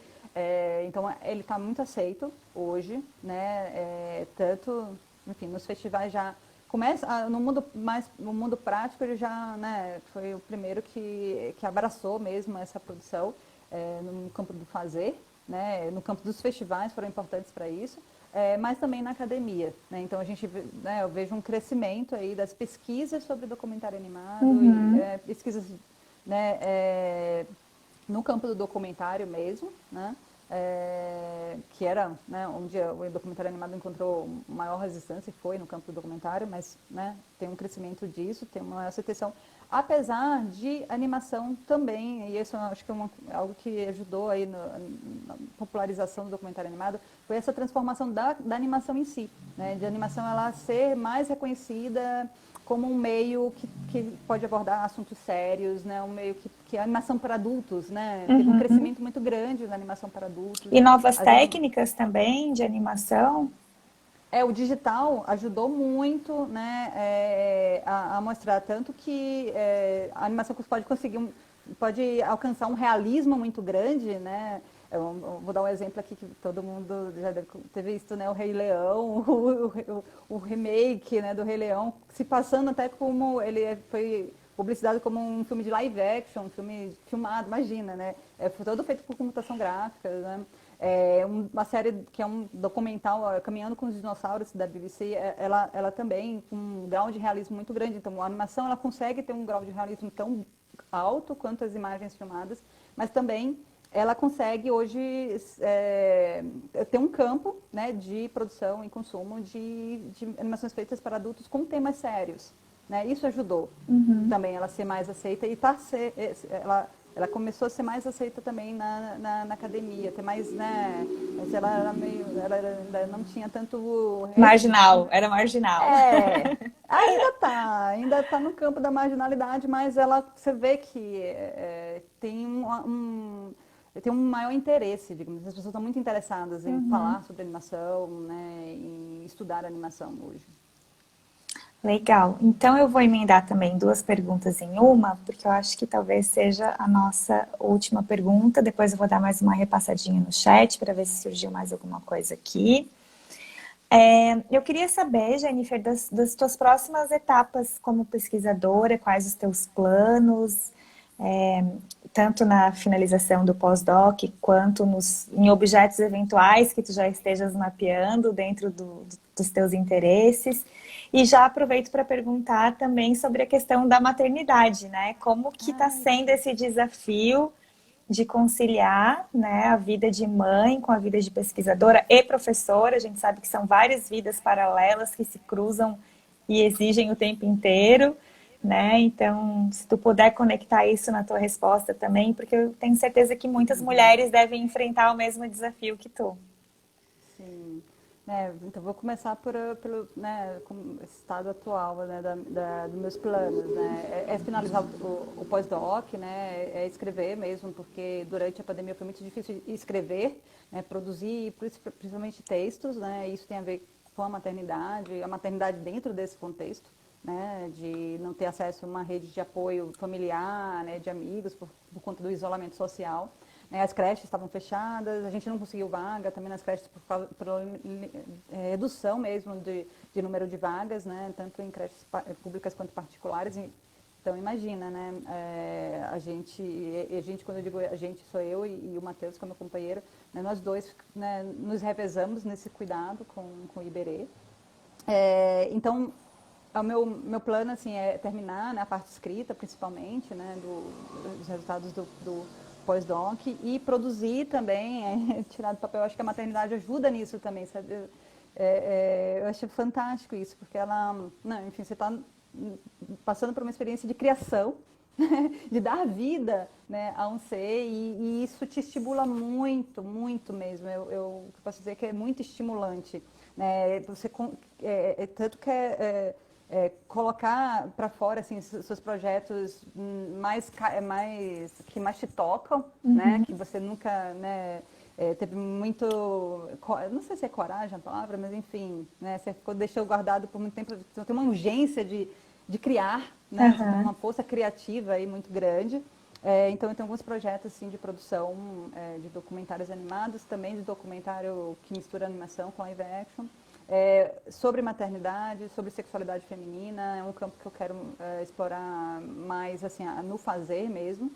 Então, ele está muito aceito hoje, né, tanto, enfim, nos festivais já começa no mundo prático, ele já, né, foi o primeiro que abraçou mesmo essa produção no campo do fazer, né, no campo dos festivais foram importantes para isso, mas também na academia, né, então a gente, né, eu vejo um crescimento aí das pesquisas sobre documentário animado e pesquisas, né, no campo do documentário mesmo, né, que era, né, onde o documentário animado encontrou maior resistência, foi no campo do documentário, mas, né, tem um crescimento disso, tem uma aceitação, apesar de animação também, e isso eu acho que é algo que ajudou aí na popularização do documentário animado, foi essa transformação da animação em si, né, de animação ela ser mais reconhecida como um meio que pode abordar assuntos sérios, né? Um meio que é animação para adultos, né? Teve um crescimento muito grande na animação para adultos. E novas As ino- técnicas também de animação? o digital ajudou muito, né, a mostrar tanto que a animação pode pode alcançar um realismo muito grande, né? Eu vou dar um exemplo aqui que todo mundo já deve ter visto, né? O Rei Leão, o remake, né, do Rei Leão, se passando até como ele foi publicidade como um filme de live action, um filme filmado, imagina, né? Foi todo feito por computação gráfica, né? Uma série que é um documental, Caminhando com os Dinossauros, da BBC, ela também com um grau de realismo muito grande. Então, a animação ela consegue ter um grau de realismo tão alto quanto as imagens filmadas, mas também ela consegue hoje ter um campo, né, de produção e consumo de animações feitas para adultos com temas sérios. Né? Isso ajudou também ela ser mais aceita e ela começou a ser mais aceita também na academia, ter mais, né? Mas ela ainda não tinha tanto Marginal, era marginal. ainda tá no campo da marginalidade, mas você vê que tem um maior interesse, digamos, as pessoas estão muito interessadas em falar sobre animação, né, em estudar animação hoje. Legal. Então eu vou emendar também duas perguntas em uma, porque eu acho que talvez seja a nossa última pergunta. Depois eu vou dar mais uma repassadinha no chat para ver se surgiu mais alguma coisa aqui. Eu queria saber, Jennifer, das tuas próximas etapas como pesquisadora, quais os teus planos, tanto na finalização do pós-doc, quanto em objetos eventuais que tu já estejas mapeando dentro dos teus interesses. E já aproveito para perguntar também sobre a questão da maternidade, né? Como que está sendo esse desafio de conciliar, né, a vida de mãe com a vida de pesquisadora e professora? A gente sabe que são várias vidas paralelas que se cruzam e exigem o tempo inteiro, né? Então, se tu puder conectar isso na tua resposta também, porque eu tenho certeza que muitas mulheres devem enfrentar o mesmo desafio que tu. Sim. Então, vou começar pelo né, estado atual, né, dos meus planos. Né? Finalizar o pós-doc, né, escrever mesmo, porque durante a pandemia foi muito difícil escrever, né, produzir, principalmente textos. Né, isso tem a ver com a maternidade dentro desse contexto. Né, de não ter acesso a uma rede de apoio familiar, né, de amigos, por conta do isolamento social. Né, as creches estavam fechadas, a gente não conseguiu vaga também nas creches por redução mesmo de número de vagas, né, tanto em creches públicas quanto particulares. Então, imagina, né, a gente, quando eu digo a gente, sou eu e o Matheus, que é meu companheiro, né, nós dois, né, nos revezamos nesse cuidado com o Iberê. Então, o meu plano assim, é terminar, né, a parte escrita, principalmente, né, dos resultados do pós-doc e produzir também, tirar do papel. Eu acho que a maternidade ajuda nisso também, sabe? Eu acho fantástico isso, porque enfim, você está passando por uma experiência de criação, de dar vida, né, a um ser, e isso te estimula muito, muito mesmo. Eu posso dizer que é muito estimulante. Né? Você, tanto que colocar para fora assim, seus projetos que mais te tocam, né? Que você nunca, né, teve muito, não sei se é coragem a palavra, mas enfim, né? Você deixou guardado por muito tempo, você tem uma urgência de criar, né? Você tem uma força criativa aí muito grande. Então eu tenho alguns projetos assim, de produção de documentários animados, também de documentário que mistura animação com live action. Sobre maternidade, sobre sexualidade feminina, é um campo que eu quero explorar mais assim, no fazer mesmo.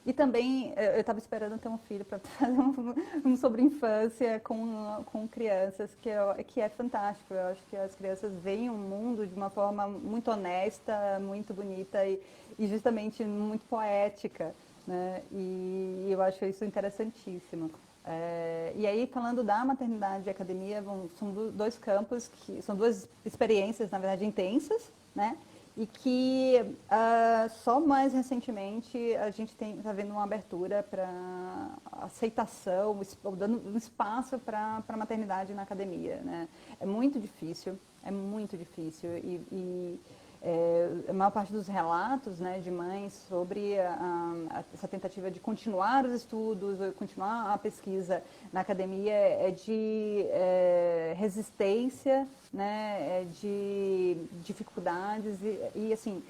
E também eu estava esperando ter um filho para fazer um sobre infância com crianças, que é fantástico. Eu acho que as crianças veem o mundo de uma forma muito honesta, muito bonita e justamente muito poética. Né? E eu acho isso interessantíssimo. E aí, falando da maternidade e academia, são dois campos, são duas experiências, na verdade, intensas, né? e que só mais recentemente a gente está vendo uma abertura para aceitação, dando um espaço para a maternidade na academia, né? É muito difícil, a maior parte dos relatos, né, de mães sobre essa tentativa de continuar os estudos, continuar a pesquisa na academia é de resistência, né, é de dificuldades e assim,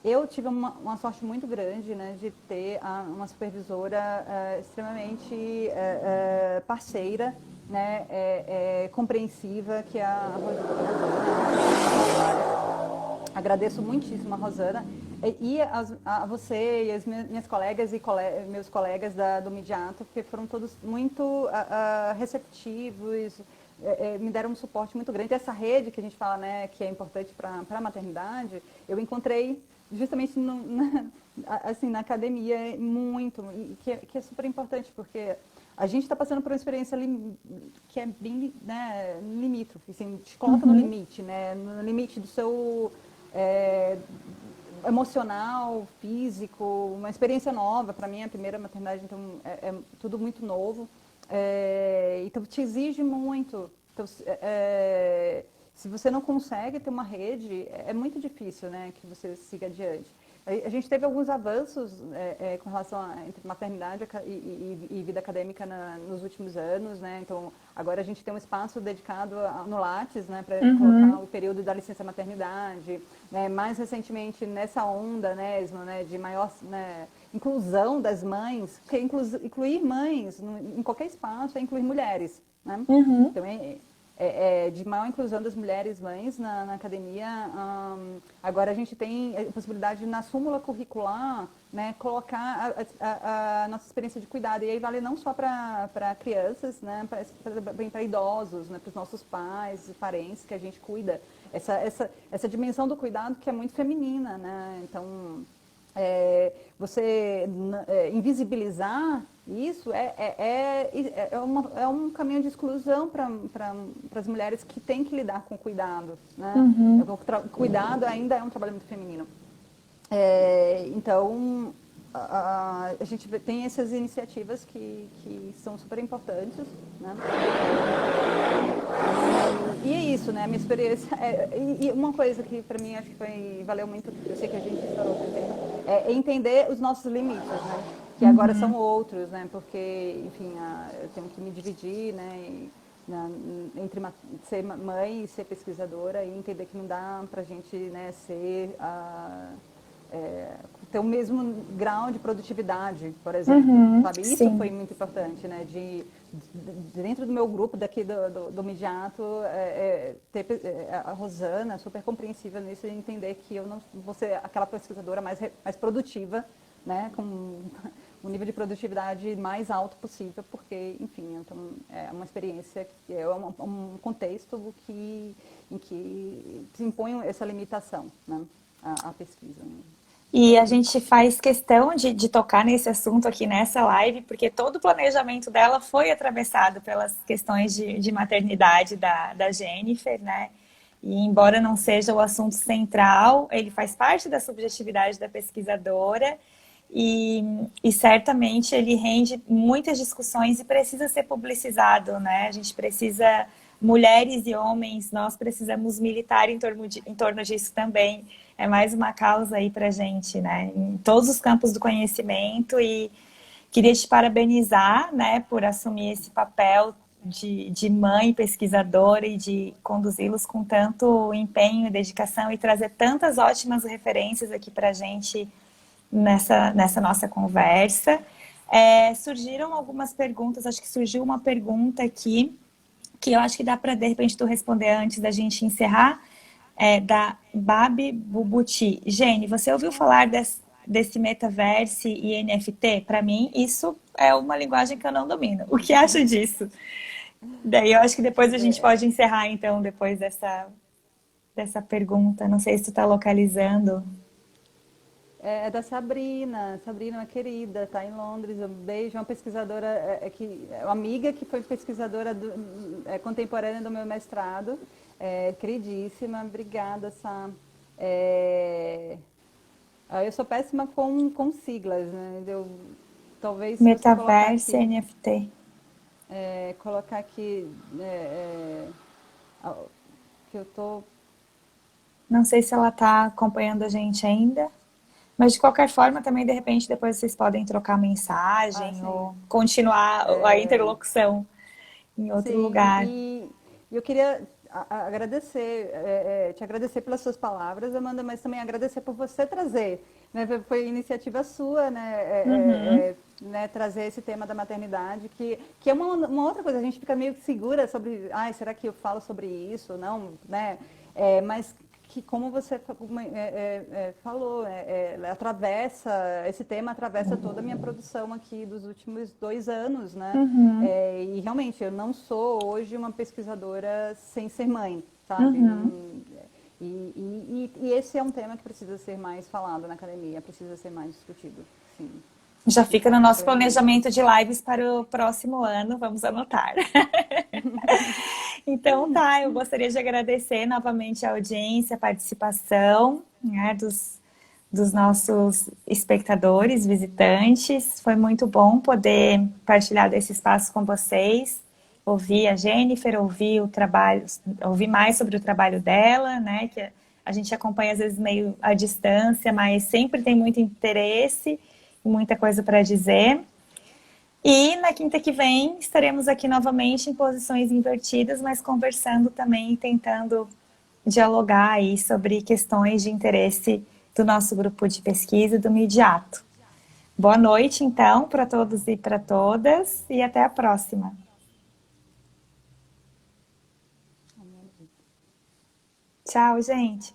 eu tive uma sorte muito grande, né, de ter uma supervisora extremamente parceira, né, compreensiva, que é a Rosana. Agradeço muitíssimo a Rosana e a você e as minhas colegas e meus colegas do Midiato, porque foram todos muito receptivos, me deram um suporte muito grande. Essa rede que a gente fala, né, que é importante para a maternidade, eu encontrei justamente assim, na academia muito, que é super importante, porque a gente está passando por uma experiência que é bem, né, limítrofe, assim, te coloca no limite, né, no limite do seu emocional, físico, uma experiência nova. Para mim, é a primeira maternidade, então é tudo muito novo. Então, te exige muito. Então, se você não consegue ter uma rede, é muito difícil, né, que você siga adiante. A gente teve alguns avanços com relação entre maternidade e vida acadêmica nos últimos anos, né? Então, agora a gente tem um espaço dedicado no Lattes, né, para colocar o período da licença maternidade, né? Mais recentemente nessa onda, né, né, de maior, né, inclusão das mães, porque incluir mães em qualquer espaço é incluir mulheres, né? Então, de maior inclusão das mulheres mães na academia. Agora a gente tem a possibilidade na súmula curricular, né, colocar a nossa experiência de cuidado. E aí vale não só para crianças, né, para idosos, né, para os nossos pais e parentes que a gente cuida. Essa dimensão do cuidado que é muito feminina, né? Então, você invisibilizar isso é um caminho de exclusão para as mulheres que têm que lidar com o cuidado, né? O cuidado ainda é um trabalho muito feminino. Então, a gente tem essas iniciativas que são super importantes, né? E é isso, né? A minha experiência. E uma coisa que para mim acho que valeu muito, eu sei que a gente estourou o tempo, é entender os nossos limites, né? Que agora são outros, né? Porque, enfim, eu tenho que me dividir, né? Entre ser mãe e ser pesquisadora e entender que não dá pra gente, né, ter o mesmo grau de produtividade, por exemplo, sabe? Isso foi muito importante, né? Dentro do meu grupo daqui do Midiato, ter a Rosana super compreensiva nisso e entender que eu não vou ser aquela pesquisadora mais produtiva, né? Com um nível de produtividade mais alto possível, porque, enfim, então, é uma experiência, é um contexto em que se impõe essa limitação, né? A pesquisa, né? E a gente faz questão de tocar nesse assunto aqui nessa live, porque todo o planejamento dela foi atravessado pelas questões de maternidade da Jennifer, né? E embora não seja o assunto central, ele faz parte da subjetividade da pesquisadora e certamente ele rende muitas discussões e precisa ser publicizado, né? A gente precisa, mulheres e homens, nós precisamos militar em torno disso também. É mais uma causa aí pra gente, né? Em todos os campos do conhecimento e queria te parabenizar, né, por assumir esse papel de mãe pesquisadora e de conduzi-los com tanto empenho e dedicação e trazer tantas ótimas referências aqui pra gente nessa nossa conversa. Surgiram algumas perguntas, acho que surgiu uma pergunta aqui que eu acho que dá para, de repente, tu responder antes da gente encerrar, da Babi Bubuti. Gene, você ouviu falar desse metaverse e NFT? Para mim, isso é uma linguagem que eu não domino. O que acha disso? Daí eu acho que depois a gente pode encerrar, então, depois dessa pergunta. Não sei se tu está localizando. É da Sabrina. Sabrina é uma querida, está em Londres. Um beijo. Uma pesquisadora, uma amiga que foi pesquisadora contemporânea do meu mestrado. Queridíssima. Obrigada, Sá. Eu sou péssima com siglas, né? Talvez se você Metaverso e NFT. colocar aqui ah, que eu tô. Não sei se ela está acompanhando a gente ainda, mas de qualquer forma também, de repente, depois vocês podem trocar Ah, mensagem sim. ou continuar a interlocução em outro Sim, lugar. eu queria agradecer, te agradecer pelas suas palavras, Amanda, mas também agradecer por você trazer, né? Foi iniciativa sua, né? Uhum. Né, trazer esse tema da maternidade, que é uma outra coisa, a gente fica meio segura sobre, ai, será que eu falo sobre isso ou não, né? Mas que como você falou, atravessa, esse tema atravessa toda a minha produção aqui dos últimos 2 anos, né? Uhum. E realmente, eu não sou hoje uma pesquisadora sem ser mãe, sabe? Uhum. E esse é um tema que precisa ser mais falado na academia, precisa ser mais discutido, sim, Já fica no concordo nosso plenamente. planejamento de lives para o próximo ano, vamos anotar. Então tá, eu gostaria de agradecer novamente a audiência, a participação, né, dos nossos espectadores, visitantes. Foi muito bom poder partilhar desse espaço com vocês, ouvir a Jennifer, ouvir o trabalho, ouvir mais sobre o trabalho dela, né, que a gente acompanha às vezes meio à distância, mas sempre tem muito interesse e muita coisa para dizer. E na quinta que vem estaremos aqui novamente em posições invertidas, mas conversando também e tentando dialogar aí sobre questões de interesse do nosso grupo de pesquisa do Midiato. Boa noite, então, para todos e para todas, e até a próxima. Tchau, gente.